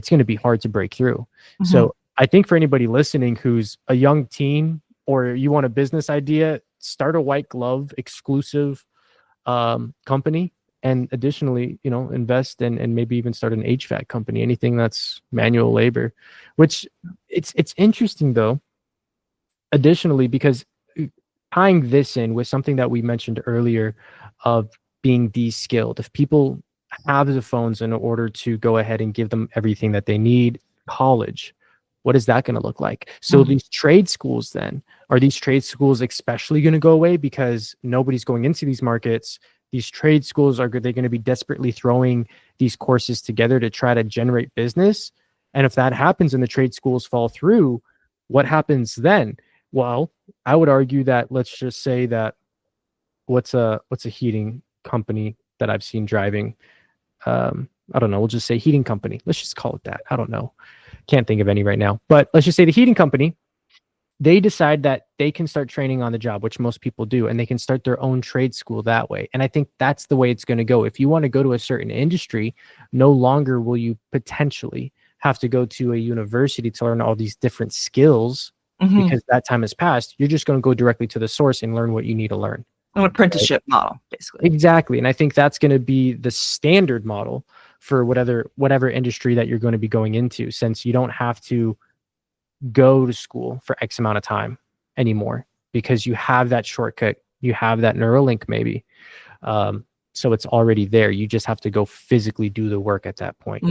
going to be hard to break through. So I think for anybody listening who's a young teen or you want a business idea, start a white glove exclusive company, and additionally, invest and maybe even start an HVAC company, anything that's manual labor, which it's interesting though, additionally, because tying this in with something that we mentioned earlier of being de-skilled, if people have the phones in order to go ahead and give them everything that they need, college, what is that going to look like? So these trade schools then, are these trade schools especially going to go away because nobody's going into these markets? These trade schools, are they going to be desperately throwing these courses together to try to generate business? And if that happens and the trade schools fall through, what happens then? Well, I would argue that, let's just say that what's a heating company that I've seen driving? I don't know. We'll just say heating company. Let's just call it that. I don't know. Can't think of any right now. But let's just say the heating company, they decide that they can start training on the job, which most people do, and they can start their own trade school that way. And I think that's the way it's going to go. If you want to go to a certain industry, no longer will you potentially have to go to a university to learn all these different skills because that time has passed. You're just going to go directly to the source and learn what you need to learn. An apprenticeship model, basically. Exactly. And I think that's going to be the standard model for whatever industry that you're going to be going into, since you don't have to go to school for X amount of time anymore because you have that shortcut, you have that Neuralink maybe. So it's already there. You just have to go physically do the work at that point.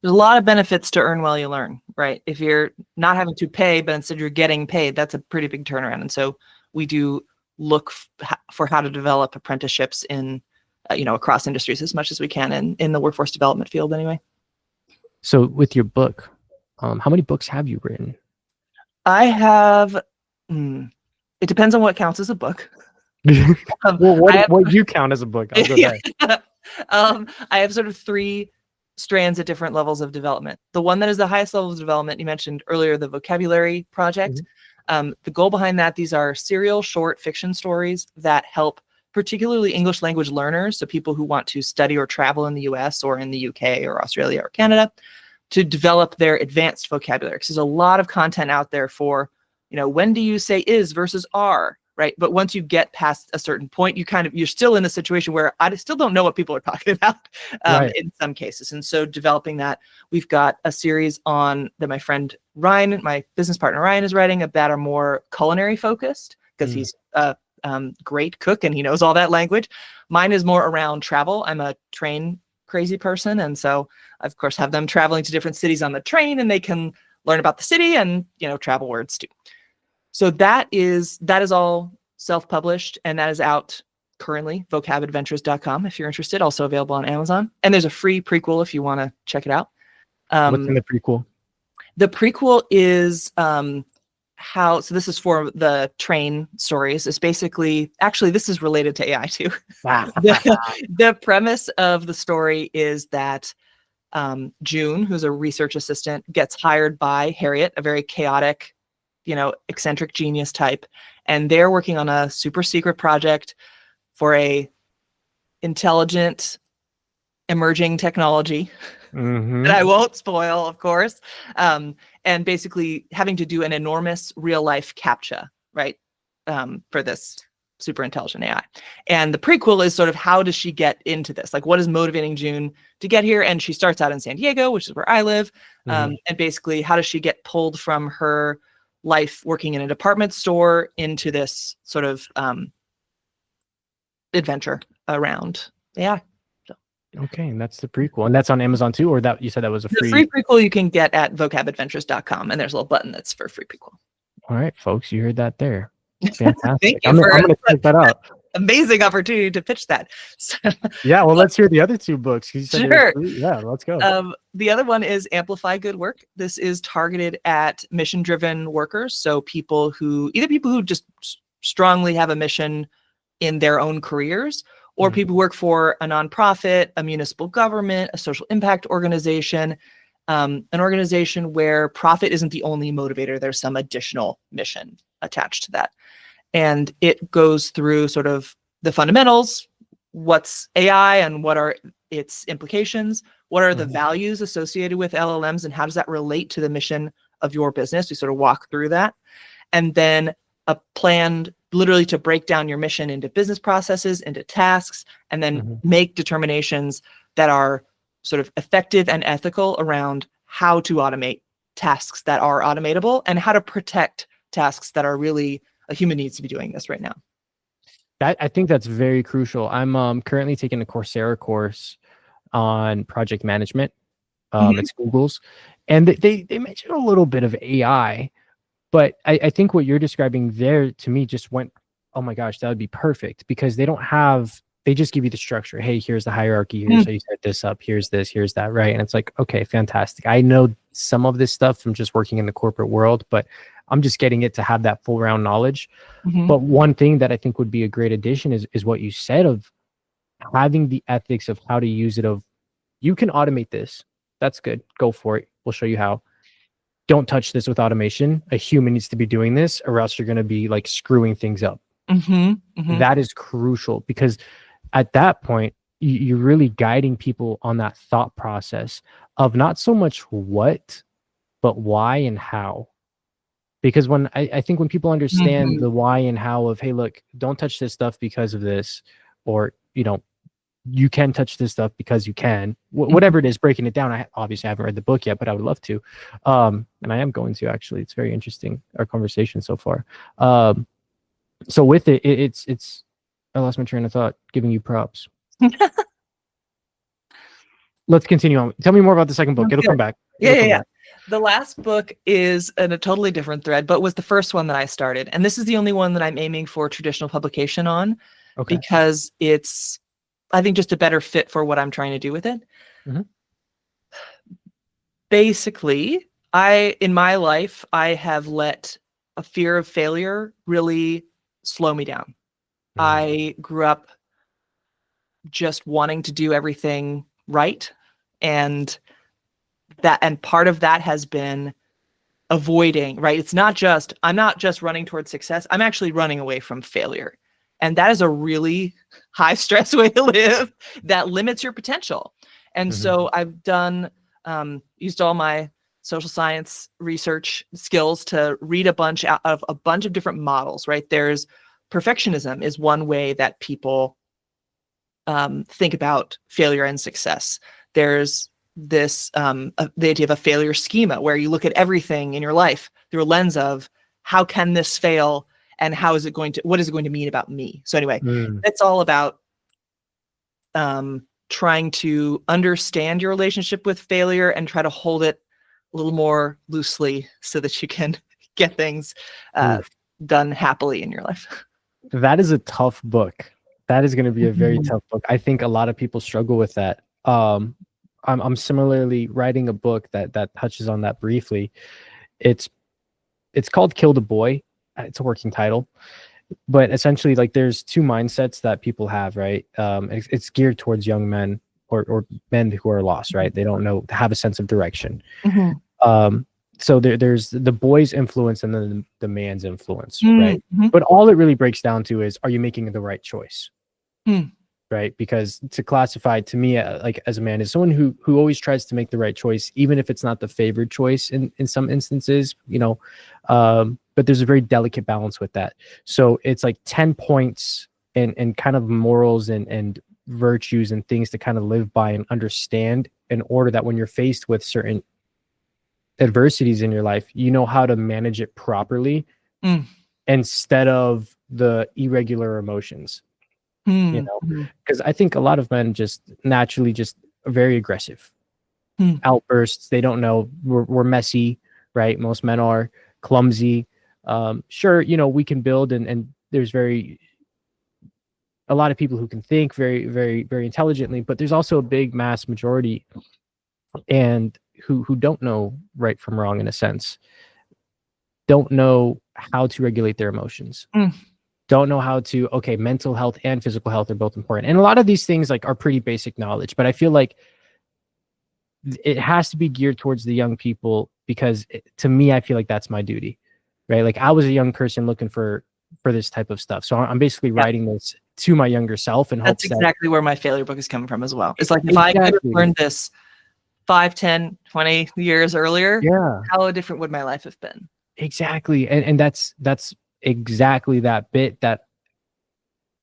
There's a lot of benefits to earn while you learn, right? If you're not having to pay, but instead you're getting paid, that's a pretty big turnaround. And so we do look for how to develop apprenticeships in, across industries as much as we can in the workforce development field anyway. So with your book, how many books have you written? I have, it depends on what counts as a book. Well, what you count as a book? I'll go there. I have sort of 3 strands at different levels of development. The one that is the highest level of development, you mentioned earlier, the vocabulary project. The goal behind that, these are serial short fiction stories that help particularly English language learners, so people who want to study or travel in the US or in the UK or Australia or Canada, to develop their advanced vocabulary. Because there's a lot of content out there for, when do you say is versus are, right? But once you get past a certain point, you're still in a situation where I still don't know what people are talking about in some cases. And so developing that, we've got a series on that my friend Ryan, my business partner Ryan, is writing that are more culinary focused, because he's a great cook and he knows all that language. Mine is more around travel. I'm a train crazy person. And so I, of course, have them traveling to different cities on the train, and they can learn about the city and, travel words too. So that is all self-published, and that is out currently, vocabadventures.com if you're interested, also available on Amazon. And there's a free prequel if you want to check it out. What's in the prequel? The prequel is so this is for the train stories. It's basically, actually, this is related to AI too. The premise of the story is that June, who's a research assistant, gets hired by Harriet, a very chaotic, eccentric genius type, and they're working on a super secret project for a intelligent emerging technology that I won't spoil, of course, and basically having to do an enormous real life CAPTCHA, right, for this super intelligent AI. And the prequel is sort of, how does she get into this? Like, what is motivating June to get here? And she starts out in San Diego, which is where I live. And basically, how does she get pulled from her life working in a department store into this sort of adventure around AI? So. Okay, and that's the prequel. And that's on Amazon too, or that you said that was a free... The free prequel you can get at vocabadventures.com, and there's a little button that's for free prequel. All right, folks, you heard that there. Fantastic. Thank you I'm gonna check that out. Amazing opportunity to pitch that. So, yeah, well, let's hear the other two books. You said sure. Yeah, let's go. The other one is Amplify Good Work. This is targeted at mission-driven workers. So people who just strongly have a mission in their own careers, or people who work for a nonprofit, a municipal government, a social impact organization, an organization where profit isn't the only motivator. There's some additional mission attached to that. And it goes through sort of the fundamentals, what's AI and what are its implications, what are the values associated with LLMs, and how does that relate to the mission of your business? We sort of walk through that. And then a plan literally to break down your mission into business processes, into tasks, and then make determinations that are sort of effective and ethical around how to automate tasks that are automatable and how to protect tasks that are really a human needs to be doing this right now. I think that's very crucial. I'm currently taking a Coursera course on project management. It's Google's, and they mentioned a little bit of AI, but I think what you're describing there to me just went, oh my gosh, that would be perfect, because they just give you the structure. Hey, here's the hierarchy. Here's how you set this up. Here's this, here's that, right? And it's like, okay, fantastic. I know some of this stuff from just working in the corporate world, but I'm just getting it to have that full round knowledge. But one thing that I think would be a great addition is what you said of having the ethics of how to use it. Of, you can automate this. That's good. Go for it. We'll show you how. Don't touch this with automation. A human needs to be doing this, or else you're going to be like screwing things up. That is crucial, because at that point, you're really guiding people on that thought process of not so much what, but why and how. Because when I think when people understand the why and how of, hey, look, don't touch this stuff because of this, or, you can touch this stuff because you can, whatever it is, breaking it down. I obviously haven't read the book yet, but I would love to. And I am going to, actually. It's very interesting, our conversation so far. So with it's I lost my train of thought, giving you props. Let's continue on. Tell me more about the second book. It'll come back. Yeah. The last book is in a totally different thread, but was the first one that I started. And this is the only one that I'm aiming for traditional publication on, because it's, I think, just a better fit for what I'm trying to do with it. Basically, in my life, I have let a fear of failure really slow me down. I grew up just wanting to do everything right. And part of that has been avoiding, right? I'm not just running towards success. I'm actually running away from failure. And that is a really high stress way to live that limits your potential. And so I've done, used all my social science research skills to read a bunch of different models, right? There's perfectionism is one way that people think about failure and success. There's this the idea of a failure schema, where you look at everything in your life through a lens of, how can this fail, and what is it going to mean about me? So anyway, it's all about trying to understand your relationship with failure and try to hold it a little more loosely so that you can get things done happily in your life. That is a tough book. That is going to be a very tough book. I think a lot of people struggle with that. I'm similarly writing a book that touches on that briefly. It's called Kill the Boy. It's a working title, but essentially, like, there's two mindsets that people have, right? It's geared towards young men or men who are lost, right? They don't have a sense of direction. So there's the boy's influence and then the man's influence, right? But all it really breaks down to is, are you making the right choice? Right? Because to classify, to me, like, as a man, is someone who always tries to make the right choice, even if it's not the favored choice in some instances, but but there's a very delicate balance with that. So it's like 10 points and kind of morals and virtues and things to kind of live by and understand, in order that when you're faced with certain adversities in your life, you know how to manage it properly instead of the irregular emotions. You know, because I think a lot of men just naturally just are very aggressive. Outbursts, they don't know, we're messy, right? Most men are clumsy. Sure, you know, we can build, and there's a lot of people who can think very, very, very intelligently, but there's also a big mass majority and who don't know right from wrong, in a sense, don't know how to regulate their emotions. Don't know how to, okay, mental health and physical health are both important. And a lot of these things like are pretty basic knowledge, but I feel like it has to be geared towards the young people, because to me, I feel like that's my duty, right? Like I was a young person looking for this type of stuff. So I'm basically writing this to my younger self, and that's exactly where my failure book is coming from as well. It's like, if I could have learned this 5, 10, 20 years earlier, how different would my life have been? Exactly. And that's exactly that bit, that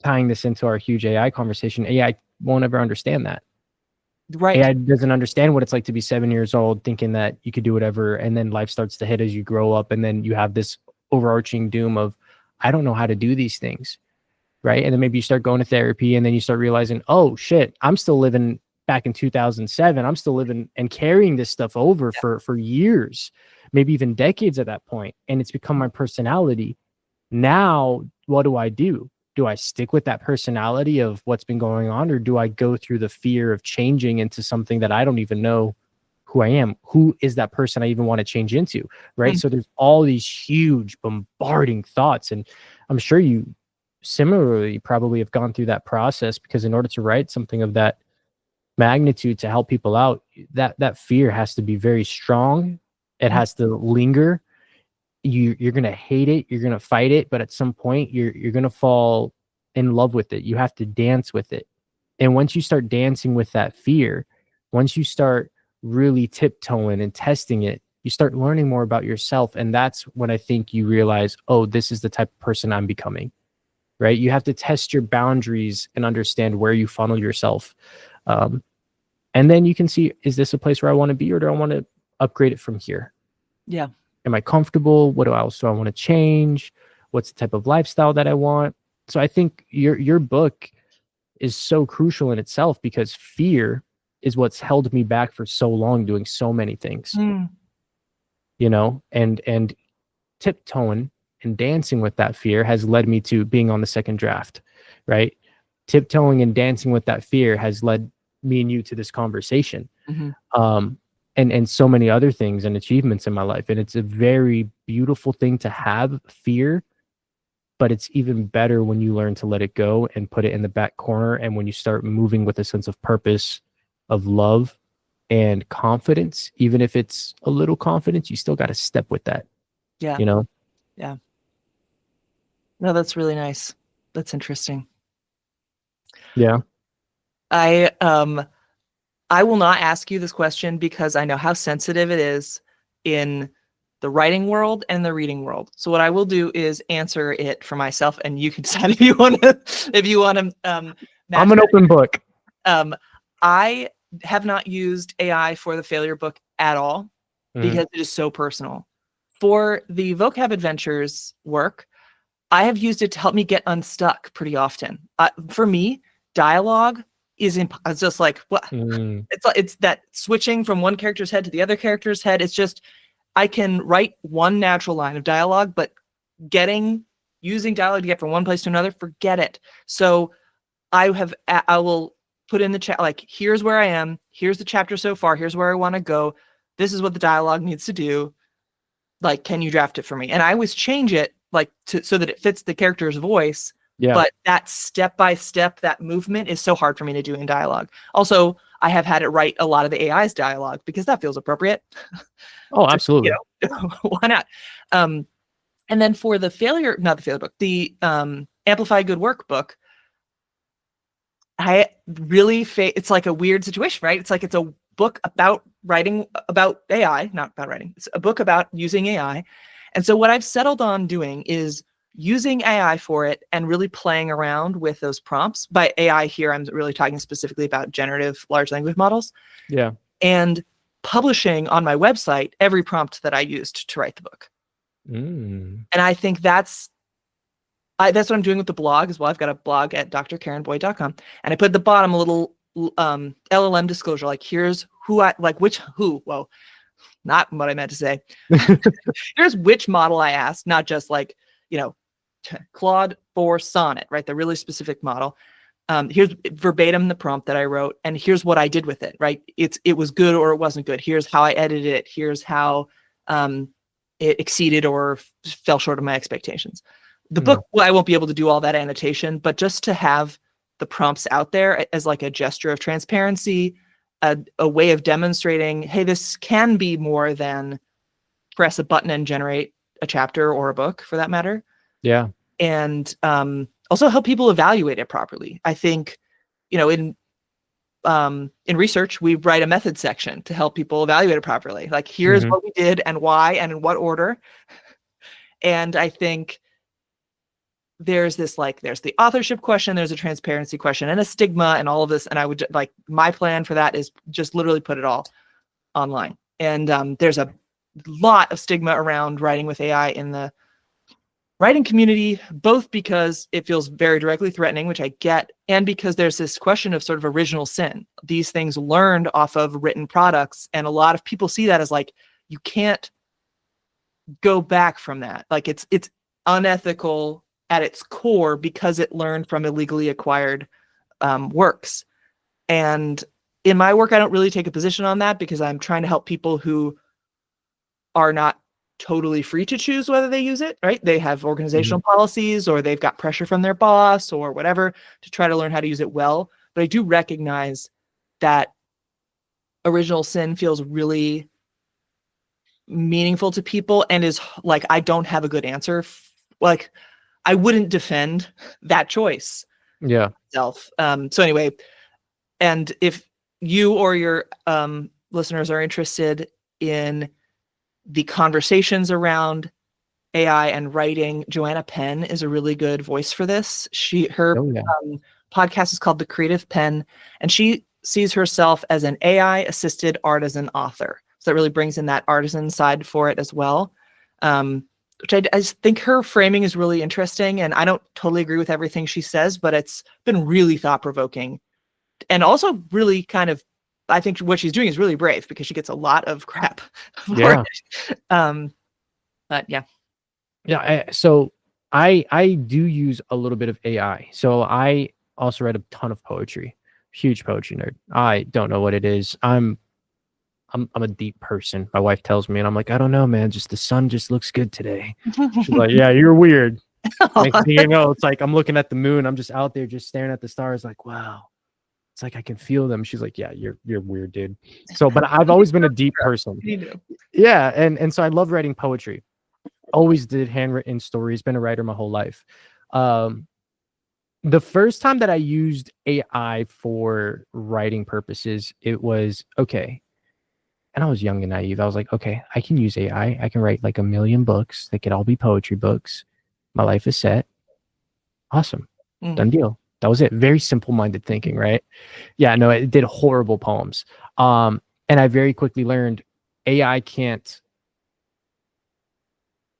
tying this into our huge AI conversation. AI won't ever understand that. Right. AI doesn't understand what it's like to be 7 years old thinking that you could do whatever, and then life starts to hit as you grow up, and then you have this overarching doom of, I don't know how to do these things, right? And then maybe you start going to therapy, and then you start realizing, oh shit, I'm still living back in 2007. I'm still living and carrying this stuff over for years, maybe even decades at that point, and it's become my personality. Now, what do? Do I stick with that personality of what's been going on, or do I go through the fear of changing into something that I don't even know who I am? Who is that person I even want to change into, right? So there's all these huge bombarding thoughts, and I'm sure you similarly probably have gone through that process, because in order to write something of that magnitude to help people out, that fear has to be very strong. It has to linger. You're gonna hate it, you're gonna fight it, but at some point you're gonna fall in love with it. You have to dance with it. And once you start dancing with that fear, once you start really tiptoeing and testing it, you start learning more about yourself. And that's when I think you realize, oh, this is the type of person I'm becoming, right? You have to test your boundaries and understand where you funnel yourself. And then you can see, is this a place where I want to be, or do I want to upgrade it from here? Yeah. Am I comfortable? What else do I want to change? What's the type of lifestyle that I want? So I think your book is so crucial in itself, because fear is what's held me back for so long doing so many things. You know, and tiptoeing and dancing with that fear has led me to being on the second draft, right? Tiptoeing and dancing with that fear has led me and you to this conversation. And so many other things and achievements in my life. And it's a very beautiful thing to have fear, but it's even better when you learn to let it go and put it in the back corner. And when you start moving with a sense of purpose, of love and confidence, even if it's a little confidence, you still got to step with that. Yeah. You know? Yeah. No, that's really nice. That's interesting. Yeah. I will not ask you this question because I know how sensitive it is in the writing world and the reading world. So what I will do is answer it for myself, and you can decide if you want to. I'm an open book. I have not used AI for the failure book at all because it is so personal. For the vocab adventures work, I have used it to help me get unstuck pretty often. For me, dialogue is it's just like what it's that switching from one character's head to the other character's head. It's just, I can write one natural line of dialogue, but using dialogue to get from one place to another, forget it. So I will put in the chat, like, here's where I am, here's the chapter so far, here's where I want to go, this is what the dialogue needs to do, like, can you draft it for me? And I always change it like so that it fits the character's voice. But that step by step, that movement is so hard for me to do in dialogue. Also, I have had it write a lot of the AI's dialogue because that feels appropriate. Oh, absolutely. Why not? And then for the not the failure book, the Amplify Good Work book, I really it's like a weird situation, right? It's like it's a book about writing about AI, not about writing. It's a book about using AI. And so what I've settled on doing is using AI for it and really playing around with those prompts. By AI here, I'm really talking specifically about generative large language models. Yeah. And publishing on my website every prompt that I used to write the book. Mm. And I think that's what I'm doing with the blog as well. I've got a blog at drkarenboyd.com, and I put at the bottom a little LLM disclosure, like here's whoa, not what I meant to say. Here's which model I asked, not just like, Claude for Sonnet, right? The really specific model. Here's verbatim the prompt that I wrote, and here's what I did with it, right? It was good or it wasn't good. Here's how I edited it. Here's how it exceeded or fell short of my expectations. The book, I won't be able to do all that annotation, but just to have the prompts out there as like a gesture of transparency, a way of demonstrating, hey, this can be more than press a button and generate a chapter or a book for that matter. Yeah. And also help people evaluate it properly. I think, in research, we write a method section to help people evaluate it properly. Like, here's what we did and why and in what order. And I think there's this, there's the authorship question, there's a transparency question and a stigma and all of this. And I would my plan for that is just literally put it all online. And there's a lot of stigma around writing with AI in the writing community, both because it feels very directly threatening, which I get, and because there's this question of sort of original sin. These things learned off of written products, and a lot of people see that as like, you can't go back from that. Like it's unethical at its core because it learned from illegally acquired works. And in my work, I don't really take a position on that because I'm trying to help people who are not totally free to choose whether they use it, right? They have organizational policies, or they've got pressure from their boss or whatever to try to learn how to use it well. But I do recognize that original sin feels really meaningful to people and is like, I don't have a good answer. Like, I wouldn't defend that choice. Yeah. Myself. So anyway, and if you or your listeners are interested in the conversations around AI and writing, Joanna Penn is a really good voice for this. Her podcast is called The Creative Pen, and she sees herself as an AI-assisted artisan author. So that really brings in that artisan side for it as well. Which I think her framing is really interesting, and I don't totally agree with everything she says, but it's been really thought-provoking, and also really kind of, I think what she's doing is really brave because she gets a lot of crap for it. But yeah. So I do use a little bit of AI. So I also read a ton of poetry. Huge poetry nerd. I don't know what it is. I'm a deep person. My wife tells me, and I'm like, I don't know, man. Just the sun just looks good today. She's like, yeah, you're weird. Next thing you know, it's like I'm looking at the moon. I'm just out there, just staring at the stars. Like, wow. It's like I can feel them. She's like, yeah, you're weird, dude. So, but I've always been a deep person. Yeah, and so I love writing poetry. Always did handwritten stories. Been a writer my whole life. The first time that I used AI for writing purposes, it was okay. And I was young and naive. I was like, okay, I can use AI. I can write like 1 million books. They could all be poetry books. My life is set. Awesome. Done deal. That was it. Very simple-minded thinking, right? Yeah, no, it did horrible poems. And I very quickly learned AI can't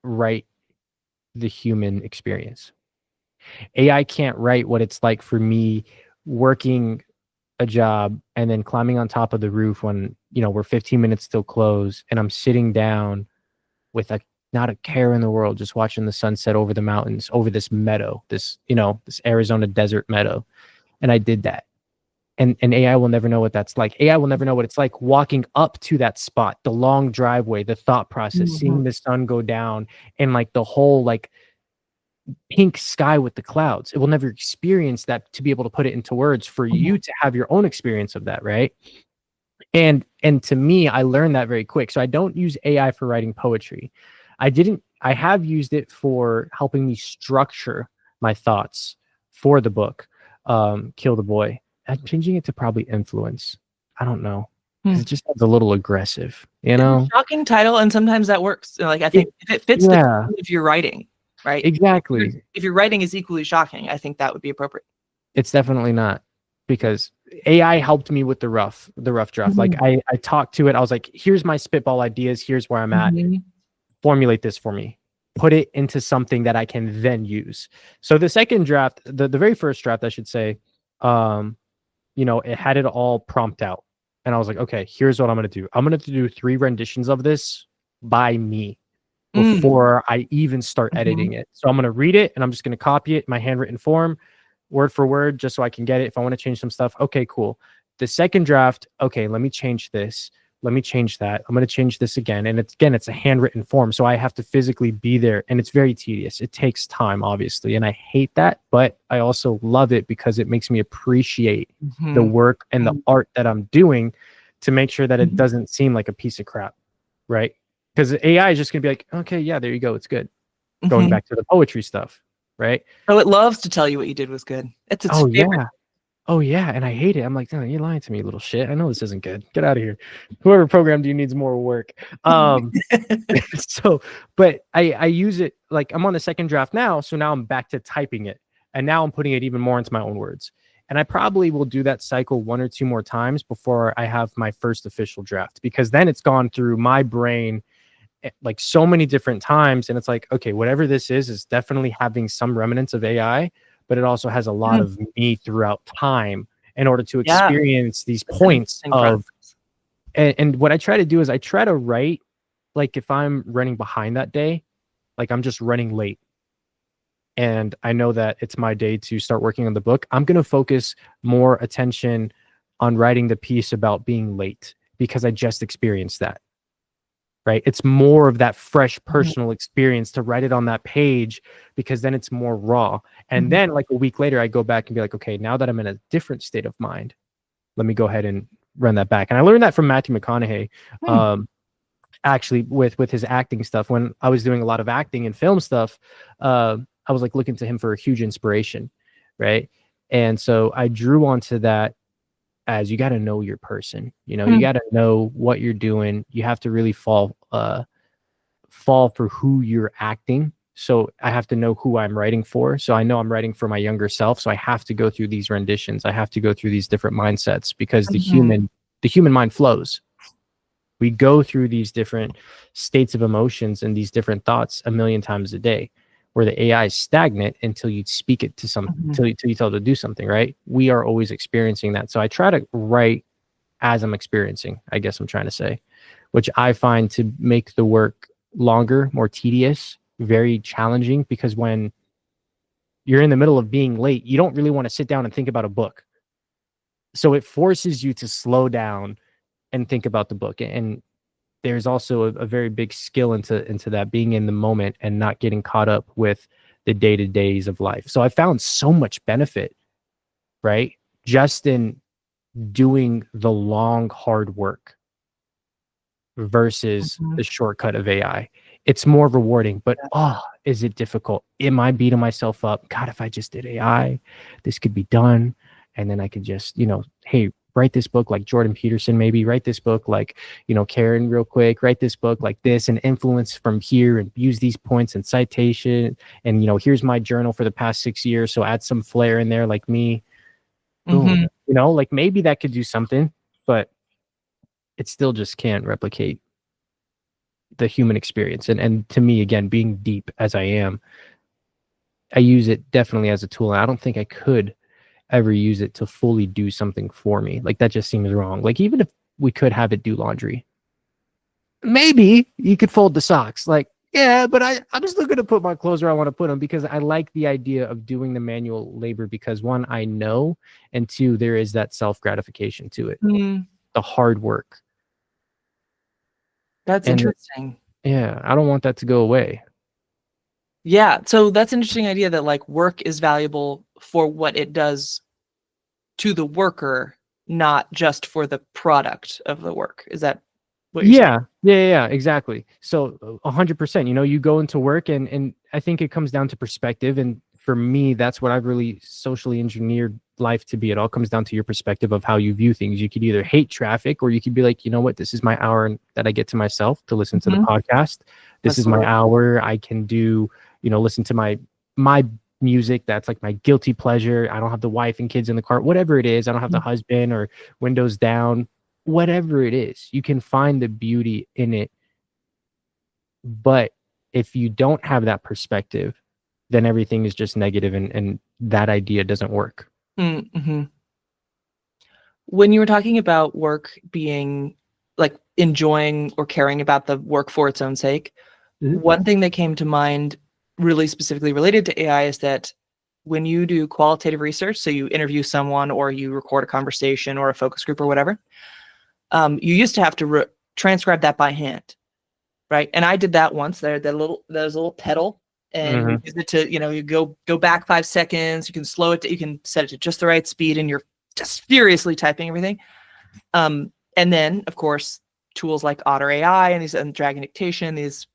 write the human experience. AI can't write what it's like for me working a job and then climbing on top of the roof when, we're 15 minutes till close, and I'm sitting down with not a care in the world, just watching the sunset over the mountains, over this meadow, this Arizona desert meadow. And I did that. And AI will never know what that's like. AI will never know what it's like walking up to that spot, the long driveway, the thought process, seeing the sun go down, and like the whole like pink sky with the clouds. It will never experience that to be able to put it into words for you to have your own experience of that, right? And to me, I learned that very quick. So I don't use AI for writing poetry. I have used it for helping me structure my thoughts for the book, Kill the Boy. I'm changing it to probably influence. I don't know. because it just sounds a little aggressive, you It's know? a shocking title, and sometimes that works. Like, I think if it fits the tone of your writing, right? Exactly. If your writing is equally shocking, I think that would be appropriate. It's definitely not, because AI helped me with the rough draft. Like I talked to it. I was like, here's my spitball ideas. Here's where I'm at. Formulate this for me. Put it into something that I can then use. So the second draft, the very first draft, I should say, it had it all prompt out. And I was like, okay, here's what I'm going to do. I'm going to do 3 renditions of this by me before I even start editing it. So I'm going to read it and I'm just going to copy it in my handwritten form, word for word, just so I can get it. If I want to change some stuff, okay, cool. The second draft, okay, let me change this. Let me change that. I'm going to change this again. And it's a handwritten form. So I have to physically be there. And it's very tedious. It takes time, obviously. And I hate that. But I also love it because it makes me appreciate the work and the art that I'm doing to make sure that it doesn't seem like a piece of crap. Right? Because AI is just going to be like, okay, yeah, there you go. It's good. Going back to the poetry stuff. Right? Oh, it loves to tell you what you did was good. It's its favorite. Yeah. Oh yeah, and I hate it. I'm like, no, you're lying to me, little shit. I know this isn't good. Get out of here. Whoever programmed you needs more work. But I use it, like I'm on the second draft now, so now I'm back to typing it, and now I'm putting it even more into my own words. And I probably will do that cycle 1 or 2 more times before I have my first official draft, because then it's gone through my brain like so many different times, and it's like, okay, whatever this is definitely having some remnants of AI, but it also has a lot of me throughout time in order to experience these points of, and what I try to do is I try to write, like if I'm running behind that day, like I'm just running late and I know that it's my day to start working on the book, I'm going to focus more attention on writing the piece about being late because I just experienced that. Right? It's more of that fresh personal experience to write it on that page, because then it's more raw. And then like a week later, I go back and be like, okay, now that I'm in a different state of mind, let me go ahead and run that back. And I learned that from Matthew McConaughey, actually with his acting stuff. When I was doing a lot of acting and film stuff, I was like looking to him for a huge inspiration. Right. And so I drew onto that, as you got to know your person, you got to know what you're doing. You have to really fall for who you're acting. So I have to know who I'm writing for. So I know I'm writing for my younger self. So I have to go through these renditions. I have to go through these different mindsets, because the human mind flows. We go through these different states of emotions and these different thoughts a million times a day, where the AI is stagnant until you speak it to something, until you tell it to do something, right? We are always experiencing that. So I try to write as I'm experiencing, I guess I'm trying to say, which I find to make the work longer, more tedious, very challenging, because when you're in the middle of being late, you don't really want to sit down and think about a book. So it forces you to slow down and think about the book. And there's also a very big skill into that, being in the moment and not getting caught up with the day-to-days of life. So I found so much benefit, right? Just in doing the long, hard work versus the shortcut of AI. It's more rewarding, but is it difficult? Am I beating myself up? God, if I just did AI, this could be done. And then I could just, hey, write this book like Jordan Peterson, maybe write this book like, Karen real quick, write this book like this and influence from here and use these points and citation. And, here's my journal for the past 6 years. So add some flair in there like me. Boom. Like maybe that could do something, but it still just can't replicate the human experience. And to me, again, being deep as I am, I use it definitely as a tool. And I don't think I could ever use it to fully do something for me. Like that just seems wrong. Like even if we could have it do laundry, maybe you could fold the socks. Like, yeah, but I'm just looking to put my clothes where I want to put them, because I like the idea of doing the manual labor, because 1, I know, and 2, there is that self-gratification to it. The hard work. That's interesting. Yeah, I don't want that to go away. Yeah, so that's an interesting idea, that like work is valuable for what it does to the worker, not just for the product of the work. Is that what you're saying? Yeah, exactly. So 100%, you go into work, and I think it comes down to perspective. And for me, that's what I've really socially engineered life to be. It all comes down to your perspective of how you view things. You could either hate traffic, or you could be like, you know what, this is my hour that I get to myself to listen to the podcast. This is my hour. I can do, listen to my music. That's like my guilty pleasure. I don't have the wife and kids in the car, whatever it is. I don't have the husband or windows down, whatever it is. You can find the beauty in it. But if you don't have that perspective, then everything is just negative, and that idea doesn't work. Mm-hmm. When you were talking about work being like enjoying or caring about the work for its own sake, one thing that came to mind really specifically related to AI is that when you do qualitative research, so you interview someone or you record a conversation or a focus group or whatever, you used to have to transcribe that by hand, right? And I did that once. There's a little pedal, and you use it to, you go back 5 seconds. You can slow it. You can set it to just the right speed, and you're just furiously typing everything. And then, of course, tools like Otter AI and Dragon Dictation, these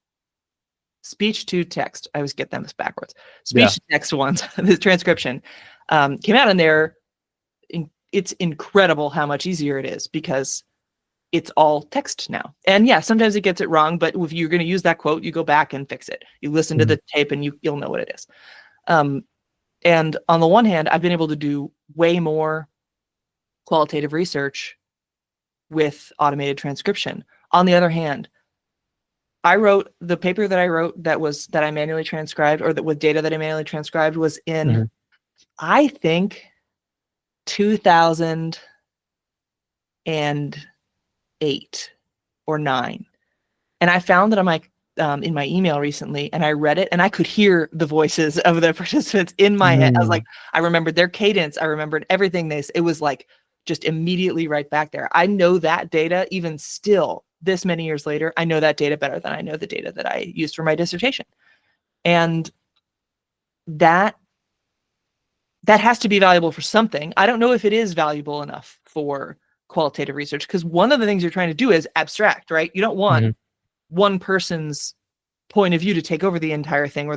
speech to text. I always get them backwards. Speech to text ones. This transcription came out, and it's incredible how much easier it is because it's all text now. And yeah, sometimes it gets it wrong, but if you're going to use that quote, you go back and fix it. You listen to the tape, and you'll know what it is. And on the one hand, I've been able to do way more qualitative research with automated transcription. On the other hand, I wrote the paper that I wrote that I manually transcribed, or that with data that I manually transcribed, was in I think 2008 or 9. And I found that I'm like in my email recently, and I read it, and I could hear the voices of the participants in my head. I was like, I remembered their cadence. I remembered everything it was like just immediately right back there. I know that data even still this many years later. I know that data better than I know the data that I used for my dissertation. And that has to be valuable for something. I don't know if it is valuable enough for qualitative research, because one of the things you're trying to do is abstract, right? You don't want one person's point of view to take over the entire thing, or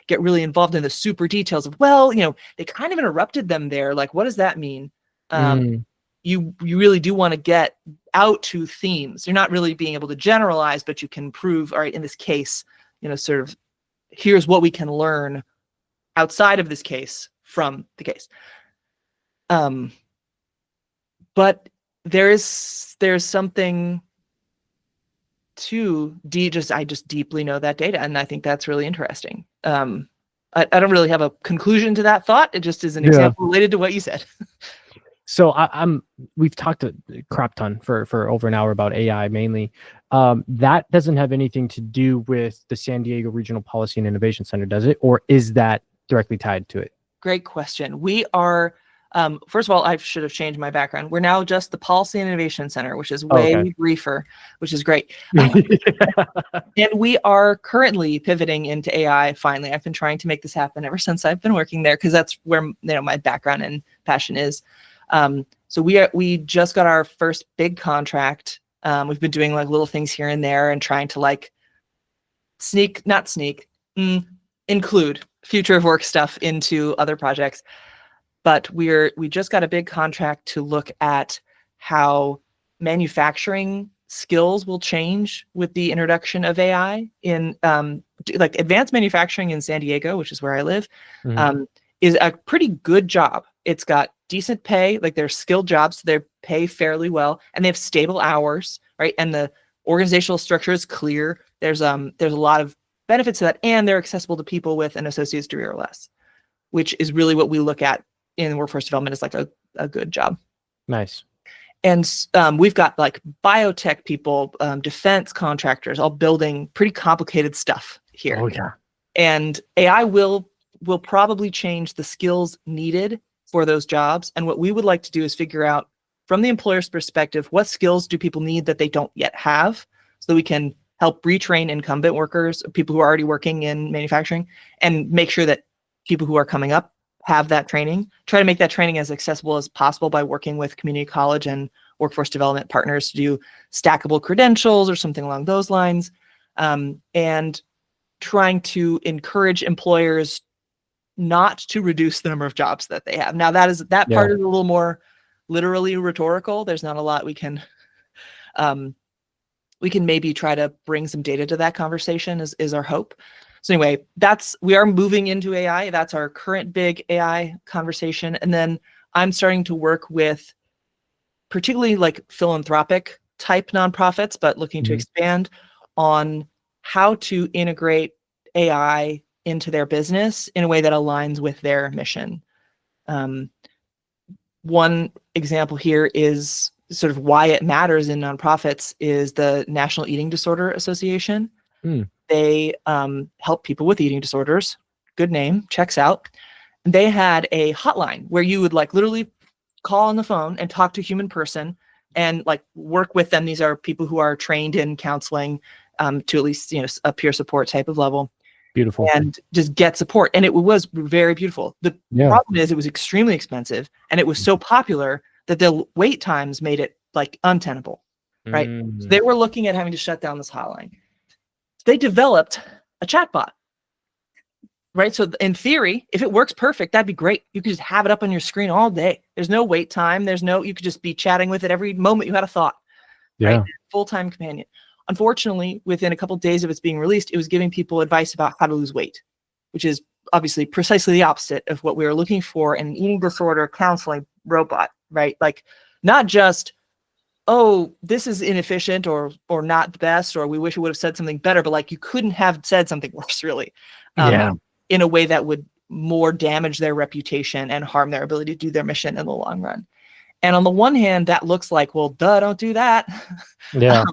get really involved in the super details of, they kind of interrupted them there. Like, what does that mean? You really do want to get out to themes. You're not really being able to generalize, but you can prove, all right, in this case, sort of, here's what we can learn outside of this case from the case. But there's something to I just deeply know that data, and I think that's really interesting. I don't really have a conclusion to that thought. It just is an example related to what you said. So we've talked a crap ton for over an hour about AI mainly. That doesn't have anything to do with the San Diego Regional Policy and Innovation Center, does it? Or is that directly tied to it? Great question. We are, first of all, I should have changed my background. We're now just the Policy and Innovation Center, which is way briefer, which is great. And we are currently pivoting into AI. Finally, I've been trying to make this happen ever since I've been working there, because that's where my background and passion is. So we just got our first big contract. We've been doing like little things here and there and trying to like include future of work stuff into other projects. But we just got a big contract to look at how manufacturing skills will change with the introduction of AI in like advanced manufacturing in San Diego, which is where I live, is a pretty good job. It's got decent pay, like they're skilled jobs, so they pay fairly well, and they have stable hours, right? And the organizational structure is clear. There's a lot of benefits to that, and they're accessible to people with an associate's degree or less, which is really what we look at in workforce development as like a good job. Nice. And we've got like biotech people, defense contractors, all building pretty complicated stuff here. Oh yeah. And AI will probably change the skills needed for those jobs. And what we would like to do is figure out, from the employer's perspective, what skills do people need that they don't yet have, so that we can help retrain incumbent workers, people who are already working in manufacturing, and make sure that people who are coming up have that training. Try to make that training as accessible as possible by working with community college and workforce development partners to do stackable credentials or something along those lines, and trying to encourage employers not to reduce the number of jobs that they have. Now that part is a little more literally rhetorical. There's not a lot we can maybe try to bring some data to that conversation is our hope. So anyway, we are moving into AI. That's our current big AI conversation. And then I'm starting to work with particularly like philanthropic type nonprofits, but looking to expand on how to integrate AI into their business in a way that aligns with their mission. One example here is sort of why it matters in nonprofits is the National Eating Disorder Association. They help people with eating disorders. Good name, checks out. They had a hotline where you would like literally call on the phone and talk to a human person and like work with them. These are people who are trained in counseling to at least, a peer support type of level. Beautiful. And just get support. And it was very beautiful. The problem is it was extremely expensive and it was so popular that the wait times made it like untenable, right? So they were looking at having to shut down this hotline. They developed a chatbot, right? So in theory, if it works perfect, that'd be great. You could just have it up on your screen all day. There's no wait time. You could just be chatting with it every moment you had a thought, right? Full-time companion. Unfortunately, within a couple of days of its being released, it was giving people advice about how to lose weight, which is obviously precisely the opposite of what we were looking for in an eating disorder counseling robot, right? Like not just, oh, this is inefficient or not the best, or we wish it would have said something better, but like you couldn't have said something worse, really, in a way that would more damage their reputation and harm their ability to do their mission in the long run. And on the one hand, that looks like, well, duh, don't do that. Yeah.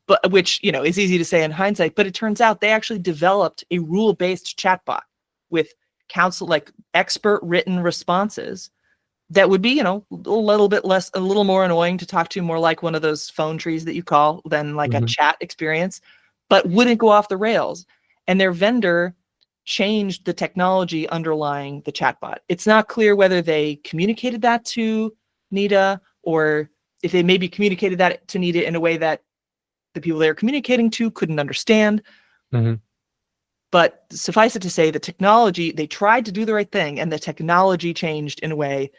But which, is easy to say in hindsight, but it turns out they actually developed a rule-based chatbot with expert written responses that would be, a little more annoying to talk to, more like one of those phone trees that you call than like a chat experience, but wouldn't go off the rails. And their vendor changed the technology underlying the chatbot. It's not clear whether they communicated that to NIDA or if they maybe communicated that to NIDA in a way that the people they were communicating to couldn't understand. But suffice it to say, the technology, they tried to do the right thing, and the technology changed in a way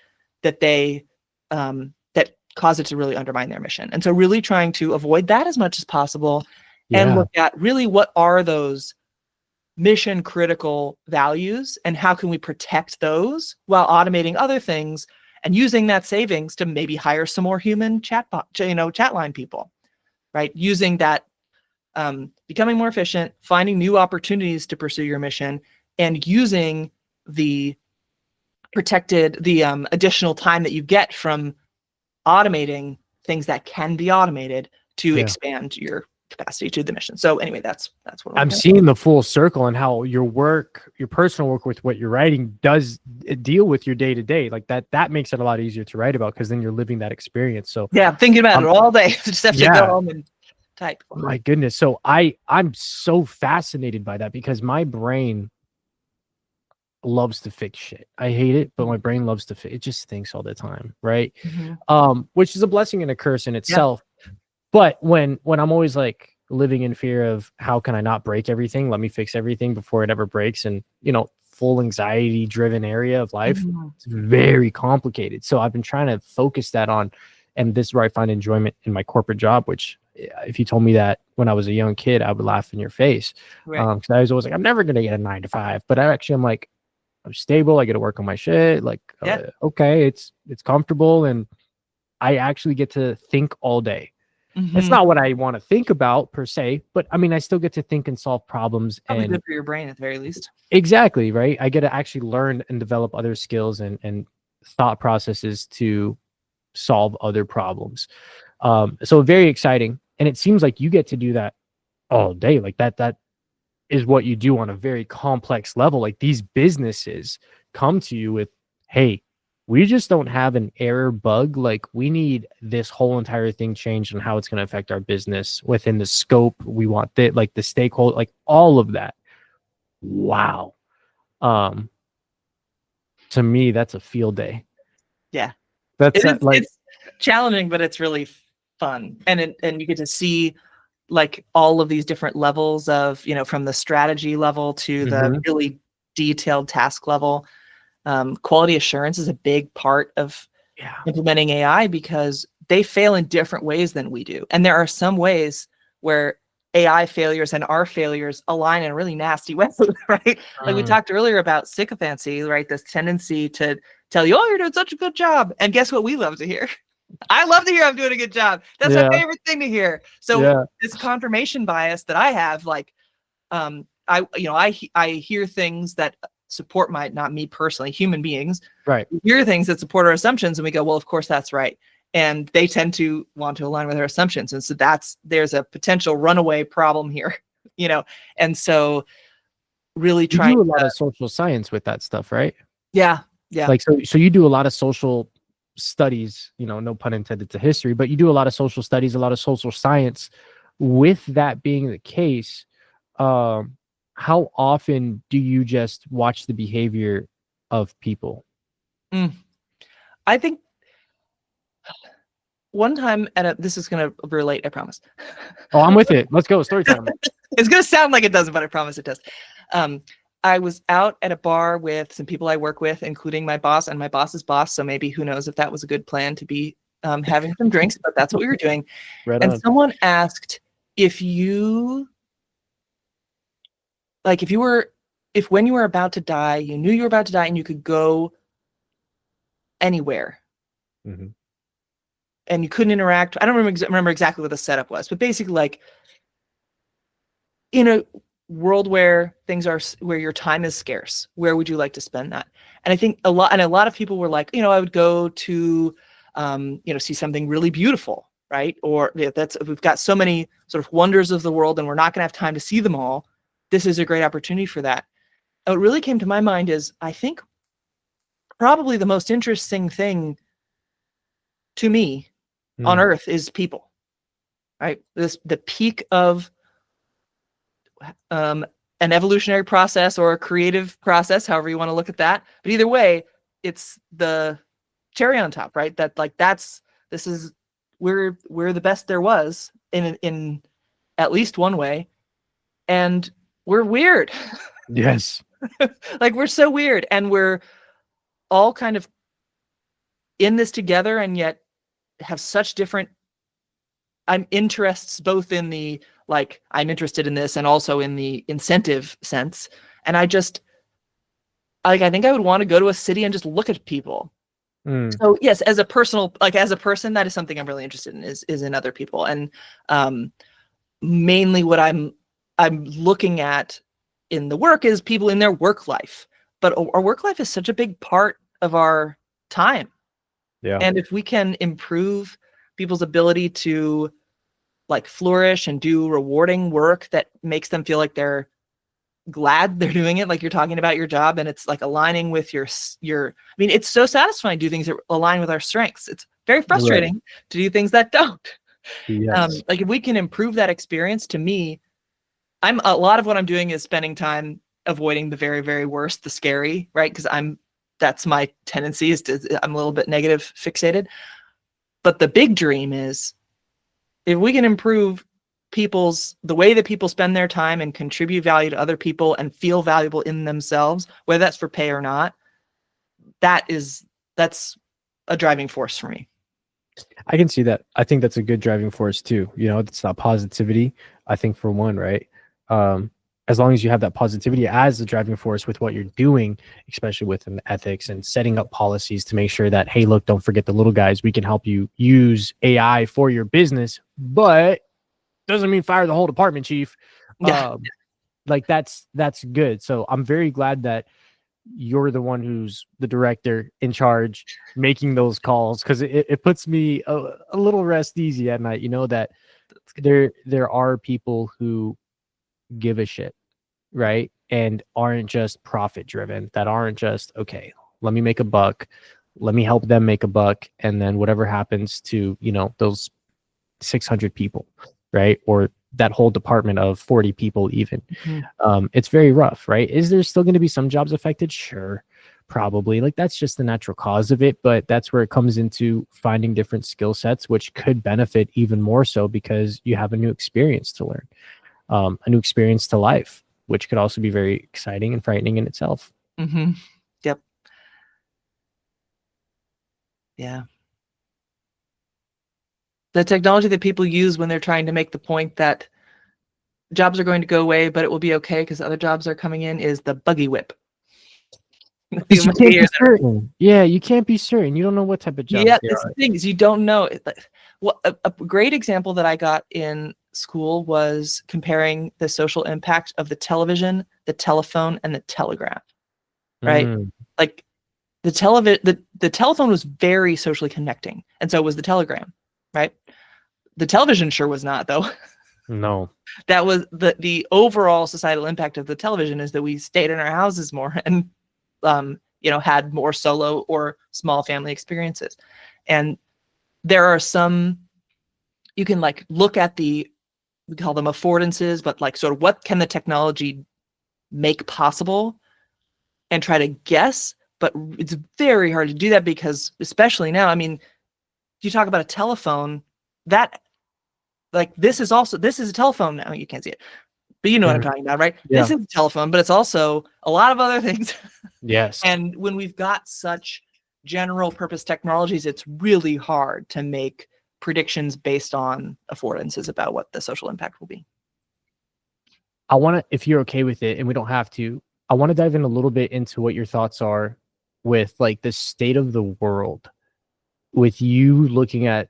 that that caused it to really undermine their mission. And so really trying to avoid that as much as possible and look at really what are those mission critical values and how can we protect those while automating other things and using that savings to maybe hire some more human chatline people. Right, using that, becoming more efficient, finding new opportunities to pursue your mission, and using the additional time that you get from automating things that can be automated to expand your capacity to the mission. So anyway, that's what I'm seeing the full circle and how your personal work with what you're writing does deal with your day to day. Like that makes it a lot easier to write about because then you're living that experience. So yeah, thinking about it all day. Just have to go home and type. My goodness. So I'm so fascinated by that because my brain loves to fix shit. I hate it, but my brain loves to fix. It just thinks all the time, right? Which is a blessing and a curse in itself. But when I'm always like living in fear of how can I not break everything? Let me fix everything before it ever breaks. And, full anxiety driven area of life, it's very complicated. So I've been trying to focus that on, and this is where I find enjoyment in my corporate job, which if you told me that when I was a young kid, I would laugh in your face. Because I was always like, I'm never going to get a 9 to 5, but I'm like, I'm stable. I get to work on my shit. Like, okay, it's comfortable. And I actually get to think all day. It's not what I want to think about per se, but I mean, I still get to think and solve problems. Probably and good for your brain at the very least. Exactly, right? I get to actually learn and develop other skills and thought processes to solve other problems. So very exciting. And it seems like you get to do that all day. Like that is what you do on a very complex level. Like these businesses come to you with, hey, we just don't have an error bug. Like we need this whole entire thing changed and how it's going to affect our business within the scope. We want that, like the stakeholder, like all of that. Wow. To me, that's a field day. Yeah. It's challenging, but it's really fun. And you get to see like all of these different levels of, from the strategy level to the really detailed task level. Quality assurance is a big part of implementing AI because they fail in different ways than we do. And there are some ways where AI failures and our failures align in a really nasty way, right? Like we talked earlier about sycophancy, right? This tendency to tell you, oh, you're doing such a good job. And guess what we love to hear? I love to hear I'm doing a good job. That's my favorite thing to hear. So this confirmation bias that I have, like, I hear things that support not me personally, human beings, right? We hear things that support our assumptions and we go, well, of course that's right. And they tend to want to align with our assumptions. And so there's a potential runaway problem here, and so really trying to do a lot of social science with that stuff, right? Yeah. Like, so you do a lot of social studies, no pun intended to history, but you do a lot of social studies, a lot of social science. With that being the case, how often do you just watch the behavior of people? I think one time this is going to relate, I promise. Oh, I'm with it. Let's go. Story time. It's going to sound like it doesn't, but I promise it does. I was out at a bar with some people I work with, including my boss and my boss's boss. So maybe who knows if that was a good plan to be having some drinks, but that's what we were doing. Right and on. Someone asked if when you were about to die, you knew you were about to die and you could go anywhere. Mm-hmm. And you couldn't interact. I don't remember exactly what the setup was, but basically, like, in a world where where your time is scarce, where would you like to spend that? And I think a lot of people were like, I would go to, see something really beautiful, right? Or we've got so many sort of wonders of the world, and we're not going to have time to see them all. This is a great opportunity for that. And what really came to my mind is, I think probably the most interesting thing to me on Earth is people, right? The peak of an evolutionary process or a creative process, however you want to look at that. But either way, it's the cherry on top, right? We're the best there was in at least one way, and we're weird. Yes. Like, we're so weird, and we're all kind of in this together, and yet have such different interests, both in the, like, I'm interested in this and also in the incentive sense. And I think I would want to go to a city and just look at people. So yes, as a person, that is something I'm really interested in, is in other people. And mainly what I'm looking at in the work is people in their work life. But our work life is such a big part of our time. Yeah. And if we can improve people's ability to, like, flourish and do rewarding work that makes them feel like they're glad they're doing it, like you're talking about your job, and it's like aligning with your it's so satisfying to do things that align with our strengths. It's very frustrating to do things that don't. Yes. Like, if we can improve that experience, to me, a lot of what I'm doing is spending time avoiding the very, very worst, the scary, right? Because that's my tendency, I'm a little bit negative fixated. But the big dream is, if we can improve the way that people spend their time and contribute value to other people and feel valuable in themselves, whether that's for pay or not, that's a driving force for me. I can see that. I think that's a good driving force too. It's that positivity, I think, for one, right? As long as you have that positivity as a driving force with what you're doing, especially with an ethics and setting up policies to make sure that, hey, look, don't forget the little guys. We can help you use AI for your business, but doesn't mean fire the whole department, chief. Yeah. Like, that's good. So I'm very glad that you're the one who's the director in charge making those calls, because it puts me a little rest easy at night, that there are people who give a shit, right? And aren't just profit driven, that aren't just, okay, let me make a buck, let me help them make a buck, and then whatever happens to those 600 people, right? Or that whole department of 40 people even. It's very rough, right? Is there still going to be some jobs affected? Sure, probably. Like, that's just the natural cause of it, but that's where it comes into finding different skill sets, which could benefit even more so because you have a new experience to learn, a new experience to life, which could also be very exciting and frightening in itself. Mm-hmm. Yep. Yeah. The technology that people use when they're trying to make the point that jobs are going to go away, but it will be okay because other jobs are coming in is the buggy whip. You can't be certain. Yeah, you can't be certain. You don't know what type of jobs they it's are. things you don't know. Well, a great example that I got in school was comparing the social impact of the television, the telephone, and the telegraph. Right? Like the telephone was very socially connecting, and so was the telegram. Right? The television sure was not, though. No. That was the overall societal impact of the television is that we stayed in our houses more and had more solo or small family experiences. And there are some, you can like look at we call them affordances, but like sort of what can the technology make possible and try to guess, but it's very hard to do that because especially now, I mean, you talk about a telephone that like, this is a telephone now. You can't see it, but you know what I'm talking about, right? Yeah. This is a telephone, but it's also a lot of other things. Yes. And when we've got such general purpose technologies, it's really hard to make predictions based on affordances about what the social impact will be. I want to, if you're okay with it, and we don't have to, I want to dive in a little bit into what your thoughts are with like the state of the world, with you looking at,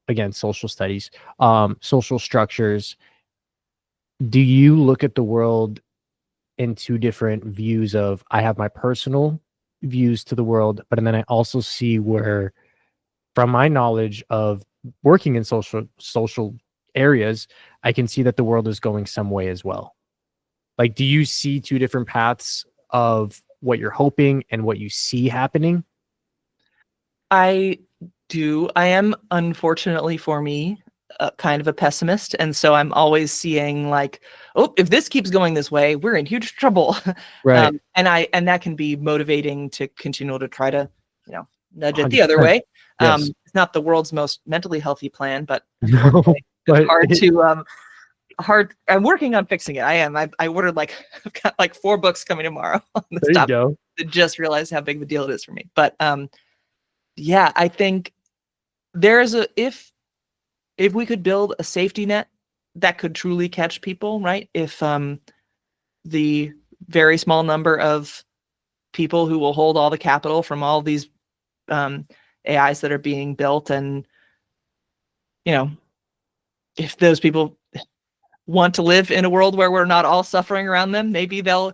again, social studies, social structures. Do you look at the world in two different views of, I have my personal views to the world, but then I also see where, from my knowledge of working in social areas, I can see that the world is going some way as well. Like, do you see two different paths of what you're hoping and what you see happening? I do. I am, unfortunately for me, kind of a pessimist. And so I'm always seeing like, oh, if this keeps going this way, we're in huge trouble. Right. And that can be motivating to continue to try to, nudge it the other 100%. way. Yes. It's not the world's most mentally healthy plan, but No, but I'm working on fixing it. I am. I ordered I've got like 4 books coming tomorrow on this there you topic. go. To just realize how big of a deal it is for me. But yeah, I think there is if we could build a safety net that could truly catch people, right? If the very small number of people who will hold all the capital from all these AIs that are being built, and if those people want to live in a world where we're not all suffering around them, maybe they'll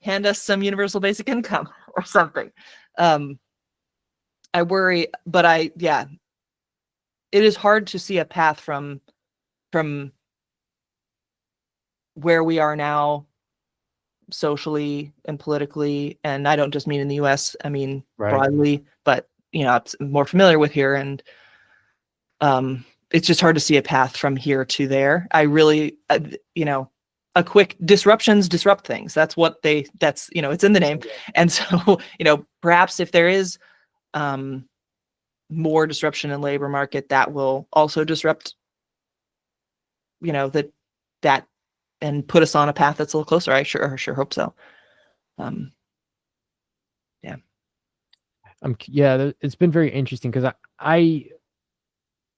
hand us some universal basic income or something. I worry, but it is hard to see a path from where we are now socially and politically. And I don't just mean in the US, I mean broadly, but I'm more familiar with here. And it's just hard to see a path from here to there. I really, a quick disruptions disrupt things. That's it's in the name. And so, perhaps if there is more disruption in labor market, that will also disrupt, that and put us on a path that's a little closer. I sure hope so. It's been very interesting because I've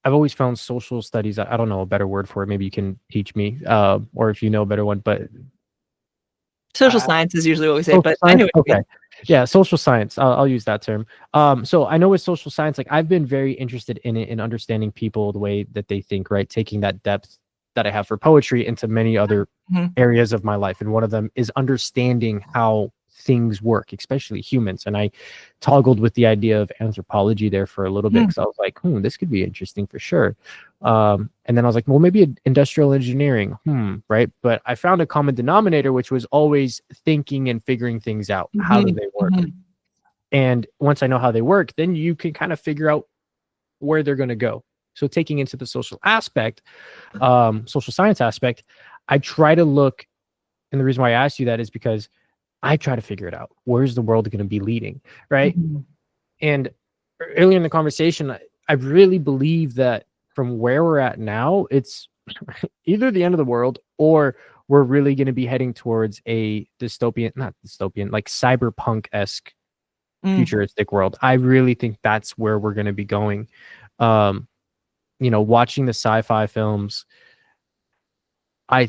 always found social studies, I don't know a better word for it, maybe you can teach me, or if you know a better one, but social science is usually what we say, but anyway. Okay. Yeah, social science. I'll use that term. So I know with social science, like I've been very interested in it, in understanding people, the way that they think, right? Taking that depth that I have for poetry into many other areas of my life. And one of them is understanding how things work, especially humans. And I toggled with the idea of anthropology there for a little bit, because I was like, this could be interesting for sure. And then I was like, well, maybe industrial engineering, right? But I found a common denominator, which was always thinking and figuring things out. How do they work? And once I know how they work, then you can kind of figure out where they're going to go. So taking into the social aspect, social science aspect, I try to look, and the reason why I asked you that is because I try to figure it out. Where's the world going to be leading, right? And earlier in the conversation, I really believe that from where we're at now, it's either the end of the world or we're really going to be heading towards a not dystopian, like cyberpunk-esque futuristic world. I really think that's where we're going to be going. Watching the sci-fi films, I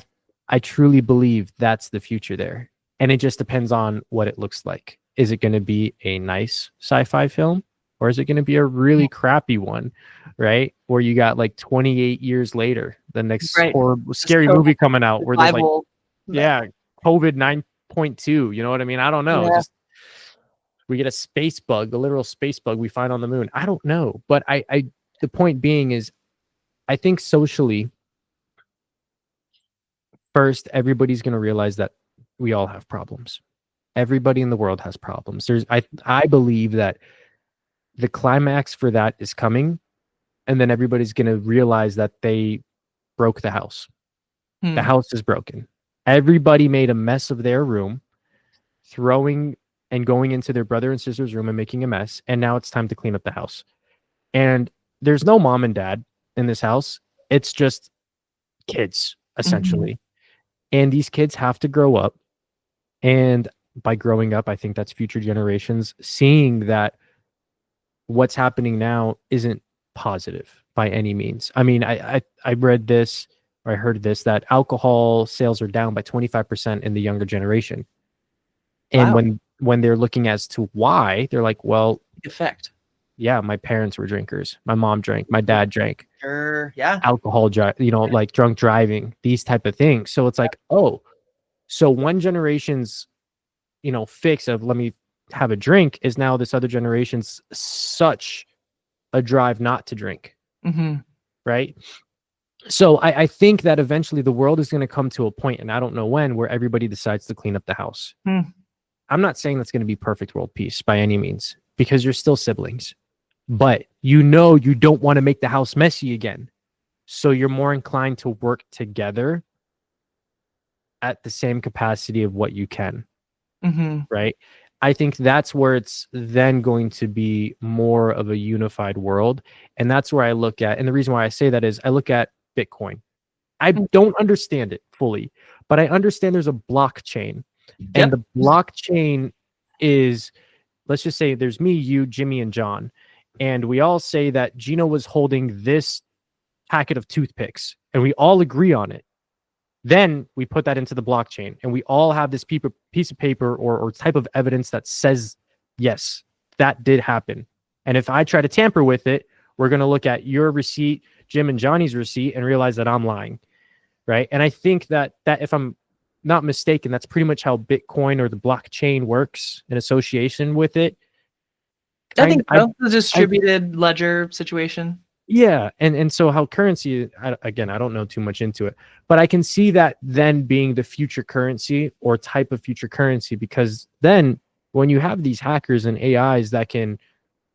truly believe that's the future there. And it just depends on what it looks like. Is it going to be a nice sci-fi film, or is it going to be a really crappy one, right? Where you got like 28 years later, the next horrible, scary movie coming out where there's like, COVID 9.2. You know what I mean? I don't know. Just we get a space bug, the literal space bug we find on the moon. I don't know. But the point being is, I think socially, first, everybody's going to realize that we all have problems. Everybody in the world has problems. I believe that the climax for that is coming, and then everybody's going to realize that they broke the house. The house is broken. Everybody made a mess of their room, throwing and going into their brother and sister's room and making a mess, and now it's time to clean up the house. And there's no mom and dad in this house. It's just kids, essentially. And these kids have to grow up. And by growing up, I think that's future generations seeing that what's happening now isn't positive by any means. I mean, I read this, or I heard this, that alcohol sales are down by 25% in the younger generation. And when they're looking as to why, they're like, well, effect. Yeah, my parents were drinkers. My mom drank. My dad drank. Sure. Yeah. Alcohol, like drunk driving, these type of things. So it's like, oh, so one generation's, fix of let me have a drink is now this other generation's such a drive not to drink. Right. So I think that eventually the world is going to come to a point, and I don't know when, where everybody decides to clean up the house. I'm not saying that's going to be perfect world peace by any means, because you're still siblings, but you don't want to make the house messy again. So you're more inclined to work together at the same capacity of what you can. Right. I think that's where it's then going to be more of a unified world. And that's where I look at, and the reason why I say that is I look at Bitcoin. I don't understand it fully, but I understand there's a blockchain. And the blockchain is, let's just say there's me, you, Jimmy, and John. And we all say that Gino was holding this packet of toothpicks, and we all agree on it. Then we put that into the blockchain, and we all have this piece of paper or type of evidence that says, yes, that did happen. And if I try to tamper with it, we're going to look at your receipt, Jim and Johnny's receipt, and realize that I'm lying. Right. And I think that if I'm not mistaken, that's pretty much how Bitcoin or the blockchain works in association with it. I think so. The distributed ledger situation. Yeah. And so how currency, again, I don't know too much into it, but I can see that then being the future currency or type of future currency, because then when you have these hackers and AIs that can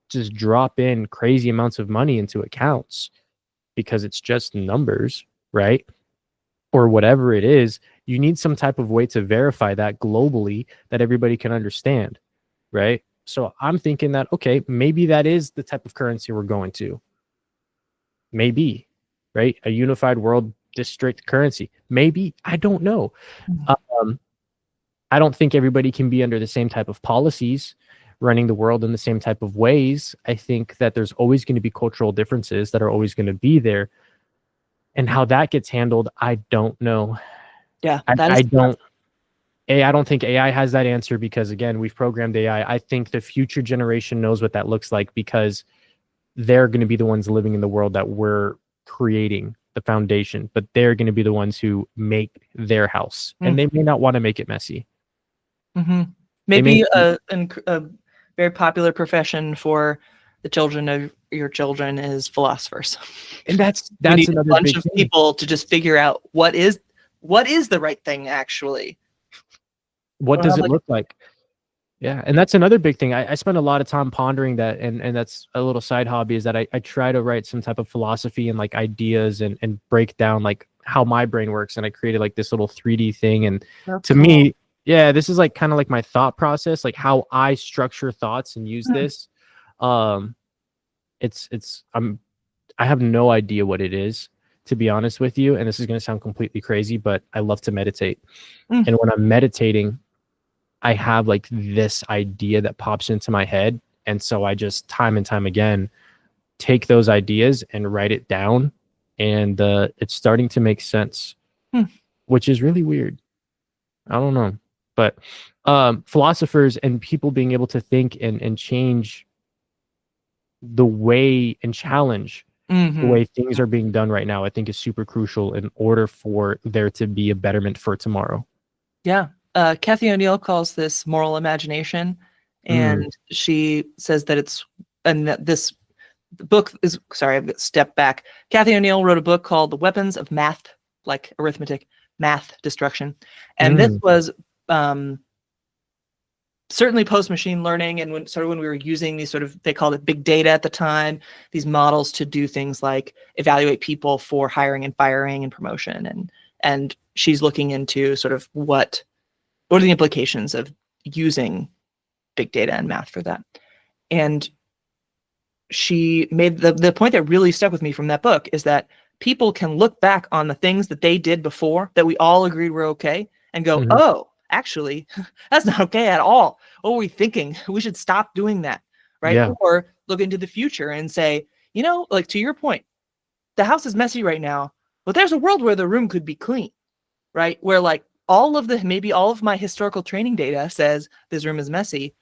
just drop in crazy amounts of money into accounts because it's just numbers, right? Or whatever it is, you need some type of way to verify that globally that everybody can understand, right? So I'm thinking that, okay, maybe that is the type of currency we're going to. Maybe, right? A unified world district currency. Maybe. I don't know. I don't think everybody can be under the same type of policies running the world in the same type of ways. I think that there's always going to be cultural differences that are always going to be there. And how that gets handled, I don't know. Yeah, I don't think AI has that answer, because again, we've programmed AI. I think the future generation knows what that looks like, because they're going to be the ones living in the world that we're creating the foundation, but they're going to be the ones who make their house, and they may not want to make it messy. Maybe a very popular profession for the children of your children is philosophers. And that's another a bunch of people to just figure out what is the right thing actually. What does it look like? Yeah, and that's another big thing. I spend a lot of time pondering that, and that's a little side hobby, is that I try to write some type of philosophy and like ideas and break down like how my brain works, and I created like this little 3D thing. And to me, yeah, this is like kind of like my thought process, like how I structure thoughts and use this. I have no idea what it is. to be honest with you, and this is going to sound completely crazy, but I love to meditate. Mm. And when I'm meditating, I have like this idea that pops into my head. And so I just time and time again take those ideas and write it down. And it's starting to make sense, which is really weird. I don't know. But philosophers and people being able to think and change the way and challenge the way things are being done right now, I think is super crucial in order for there to be a betterment for tomorrow. Yeah. Kathy O'Neill calls this moral imagination, and she says that this book is, sorry, I've stepped back. Kathy O'Neill wrote a book called The Weapons of Math, like arithmetic, math destruction. And this was certainly post machine learning, and when we were using these they called it big data at the time, these models to do things like evaluate people for hiring and firing and promotion, and she's looking into what are the implications of using big data and math for that. And she made the point that really stuck with me from that book is that people can look back on the things that they did before that we all agreed were okay and go, oh, actually, that's not okay at all. What were we thinking? We should stop doing that, right? Yeah. Or look into the future and say, like to your point, the house is messy right now, but there's a world where the room could be clean, right? Where like maybe all of my historical training data says this room is messy.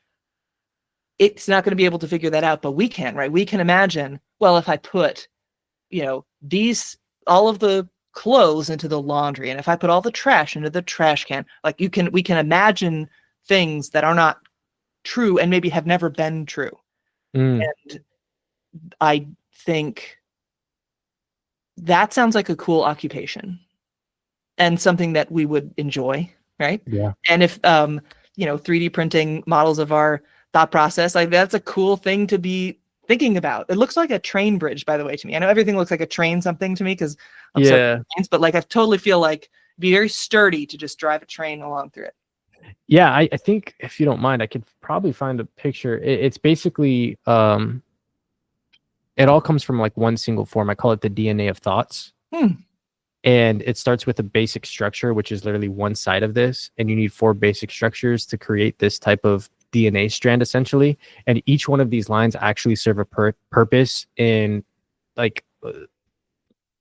It's not going to be able to figure that out, but we can, right? We can imagine, well, if I put, all of the clothes into the laundry, and if I put all the trash into the trash can, like we can imagine things that are not true and maybe have never been true. And I think that sounds like a cool occupation and something that we would enjoy, right? Yeah. And if 3D printing models of our thought process, like that's a cool thing to be thinking about. It looks like a train bridge, by the way, to me. I know everything looks like a train something to me because I'm trains, but like I totally feel like it'd be very sturdy to just drive a train along through it. Yeah, I think if you don't mind, I could probably find a picture. It's basically it all comes from like one single form. I call it the DNA of thoughts. And it starts with a basic structure, which is literally one side of this. And you need 4 basic structures to create this type of DNA strand, essentially. And each one of these lines actually serve a purpose in like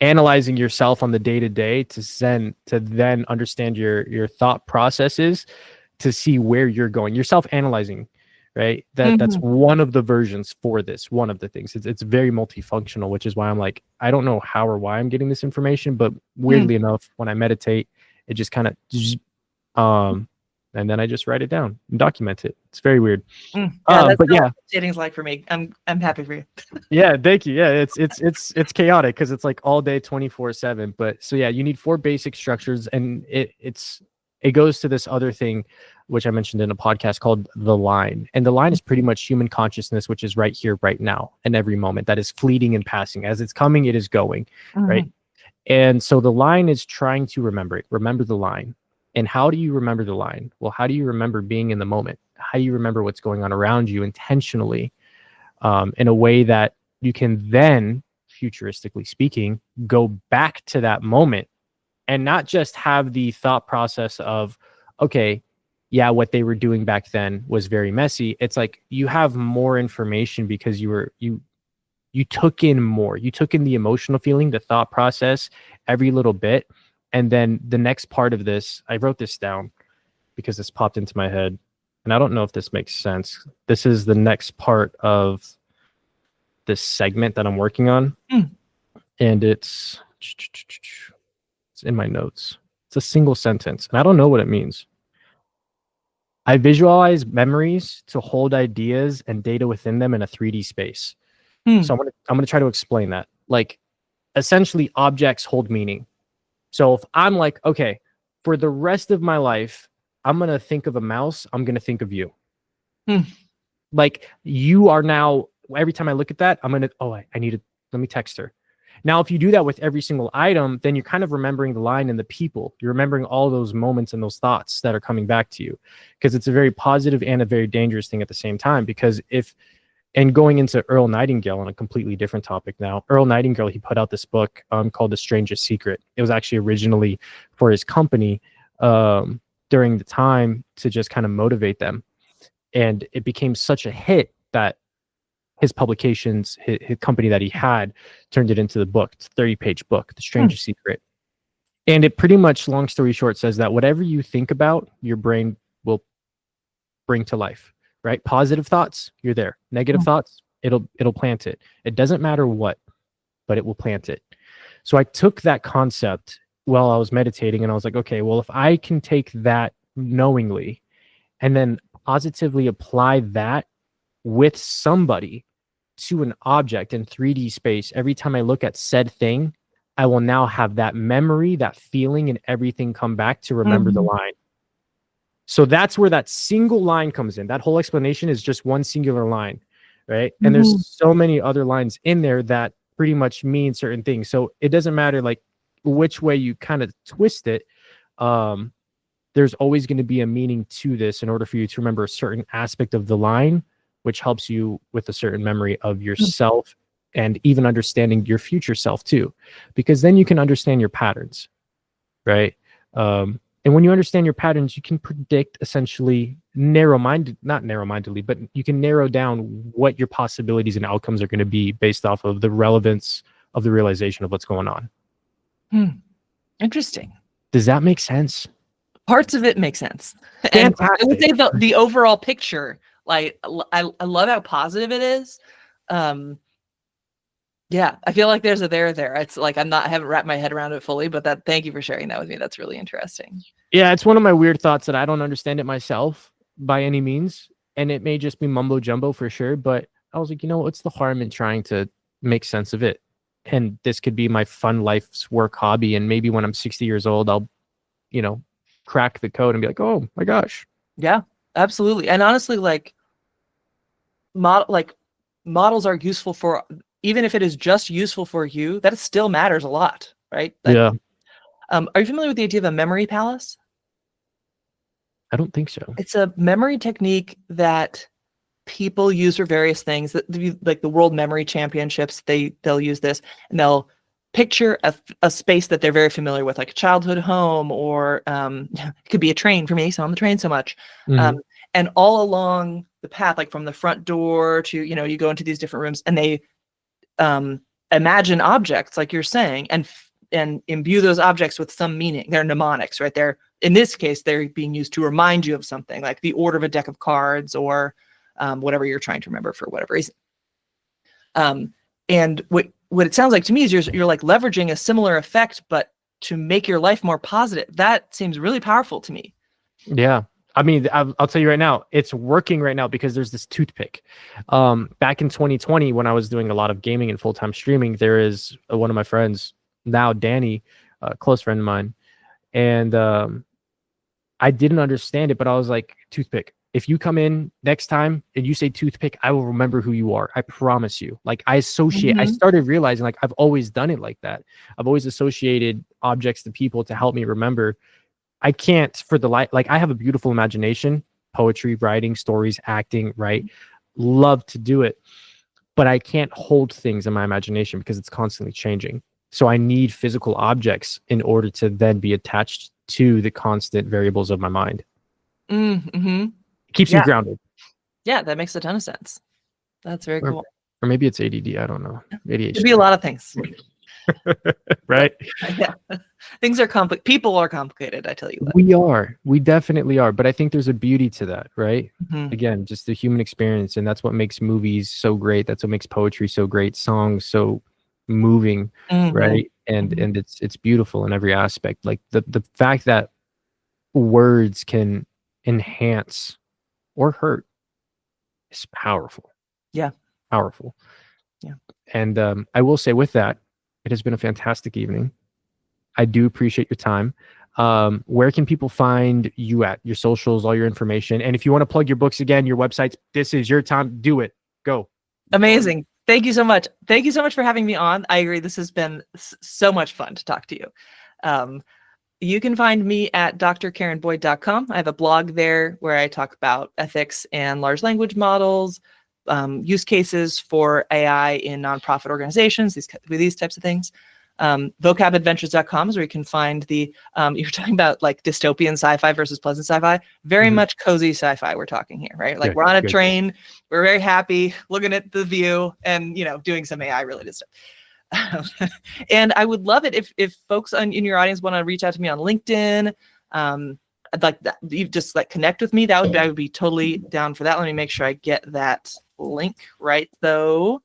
analyzing yourself on the day-to-day to then understand your thought processes, to see where you're going. You're self-analyzing, right? That's one of the versions for this, one of the things. It's very multifunctional, which is why I'm like, I don't know how or why I'm getting this information, but weirdly enough, when I meditate, it just kind of and then I just write it down and document it. It's very weird. That's what meditating's like for me. I'm happy for you. Yeah, thank you. Yeah, it's chaotic because it's like all day 24/7. But so yeah, you need 4 basic structures, and it goes to this other thing, which I mentioned in a podcast called the line. And the line is pretty much human consciousness, which is right here, right now, and every moment that is fleeting and passing. As it's coming, it is going, right? And so the line is trying to remember the line. And how do you remember the line? Well, how do you remember being in the moment? How do you remember what's going on around you intentionally, in a way that you can then, futuristically speaking, go back to that moment and not just have the thought process of, okay, yeah, what they were doing back then was very messy. It's like you have more information because you took in more. You took in the emotional feeling, the thought process, every little bit. And then the next part of this, I wrote this down because this popped into my head. And I don't know if this makes sense. This is the next part of this segment that I'm working on. And it's in my notes. It's a single sentence. And I don't know what it means. I visualize memories to hold ideas and data within them in a 3D space. So I'm gonna try to explain that. Like, essentially, objects hold meaning. So if I'm like, okay, for the rest of my life, I'm going to think of a mouse, I'm going to think of you. Like, you are now, every time I look at that, I'm going to, let me text her. Now, if you do that with every single item, then you're kind of remembering the line and the people. You're remembering all those moments and those thoughts that are coming back to you, because it's a very positive and a very dangerous thing at the same time. Because if And going into Earl Nightingale on a completely different topic now. Earl Nightingale, he put out this book called The Strangest Secret. It was actually originally for his company during the time to just kind of motivate them. And it became such a hit that his publications, his company that he had, turned it into the book. It's a 30-page book, The Strangest Secret. And it pretty much, long story short, says that whatever you think about, your brain will bring to life. Right? Positive thoughts, you're there. Negative thoughts, it'll plant it. It doesn't matter what, but it will plant it. So I took that concept while I was meditating, and I was like, okay, well, if I can take that knowingly and then positively apply that with somebody to an object in 3D space, every time I look at said thing, I will now have that memory, that feeling, and everything come back to remember the line. So that's where that single line comes in. That whole explanation is just one singular line, right? And there's so many other lines in there that pretty much mean certain things. So it doesn't matter like which way you kind of twist it. There's always going to be a meaning to this in order for you to remember a certain aspect of the line, which helps you with a certain memory of yourself and even understanding your future self too, because then you can understand your patterns, right? And when you understand your patterns, you can predict essentially not narrow-mindedly, but you can narrow down what your possibilities and outcomes are going to be based off of the relevance of the realization of what's going on. Interesting. Does that make sense? Parts of it make sense. And I would say the overall picture, like I love how positive it is. Yeah, I feel like there's a there. It's like I haven't wrapped my head around it fully, but thank you for sharing that with me. That's really interesting. Yeah, it's one of my weird thoughts that I don't understand it myself by any means. And it may just be mumbo jumbo for sure. But I was like, what's the harm in trying to make sense of it? And this could be my fun life's work hobby. And maybe when I'm 60 years old, I'll, crack the code and be like, oh my gosh. Yeah, absolutely. And honestly, models are useful for, even if it is just useful for you, that still matters a lot, right? Yeah. Are you familiar with the idea of a memory palace? I don't think so. It's a memory technique that people use for various things. Like the World Memory Championships, they'll use this, and they'll picture a space that they're very familiar with, like a childhood home, or it could be a train for me, so on the train so much. And all along the path, like from the front door to, you go into these different rooms, and they imagine objects, like you're saying, and imbue those objects with some meaning. They're mnemonics, right? In this case, they're being used to remind you of something, like the order of a deck of cards, or whatever you're trying to remember for whatever reason. And what it sounds like to me is you're like leveraging a similar effect, but to make your life more positive. That seems really powerful to me. Yeah. I mean, I'll tell you right now, it's working right now because there's this toothpick. Back in 2020, when I was doing a lot of gaming and full-time streaming, there is one of my friends, now Danny, a close friend of mine. And I didn't understand it, but I was like, toothpick. If you come in next time and you say toothpick, I will remember who you are. I promise you. Like I associate, I started realizing like I've always done it like that. I've always associated objects to people to help me remember. I can't for the light. Like I have a beautiful imagination, poetry, writing, stories, acting, right? Love to do it, but I can't hold things in my imagination because it's constantly changing. So I need physical objects in order to then be attached to the constant variables of my mind. Keeps you grounded. Yeah, that makes a ton of sense. That's very cool. Or maybe it's ADD. I don't know. ADHD. Could be a lot of things. Right? Yeah. Things are complicated. People are complicated, I tell you that. We are. We definitely are. But I think there's a beauty to that, right? Again, just the human experience. And that's what makes movies so great. That's what makes poetry so great. Songs so moving, right? And it's beautiful in every aspect. Like the fact that words can enhance or hurt is powerful. Yeah. Powerful. Yeah. And I will say with that, it has been a fantastic evening. I do appreciate your time. Where can people find you at? Your socials, all your information. And if you want to plug your books again, your websites, this is your time. Do it. Go. Amazing. Thank you so much. Thank you so much for having me on. I agree. This has been so much fun to talk to you. You can find me at drkarenboyd.com. I have a blog there where I talk about ethics and large language models, use cases for AI in nonprofit organizations, these types of things. Vocabadventures.com is where you can find the, you're talking about like dystopian sci-fi versus pleasant sci-fi, very much cozy sci-fi we're talking here, right? Like we're on a train, we're very happy, looking at the view and, doing some AI related stuff. And I would love it if folks in your audience want to reach out to me on LinkedIn. I'd like that. You just like connect with me. I would be totally down for that. Let me make sure I get that link right though.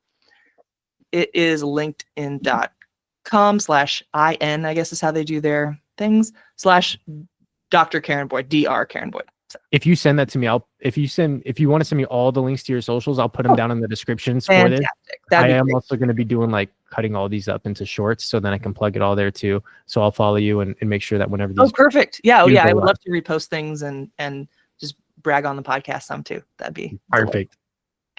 It is linkedin.com/IN, I guess is how they do their things, /Dr. Karen Boyd, Dr. Karen Boyd. So. If you send that to me, if you want to send me all the links to your socials, I'll put them down in the descriptions for this. I am also going to be doing like cutting all these up into shorts, so then I can plug it all there too. So I'll follow you and make sure that whenever these. Oh, perfect. Yeah. Oh, yeah. I would love to repost things and just brag on the podcast some too. That'd be perfect.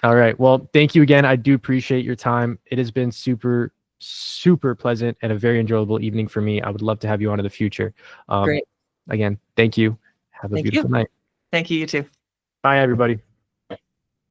All right. Well, thank you again. I do appreciate your time. It has been super, super pleasant and a very enjoyable evening for me. I would love to have you on in the future. Great. Again, thank you. Have a beautiful night. Thank you. You too. Bye, everybody.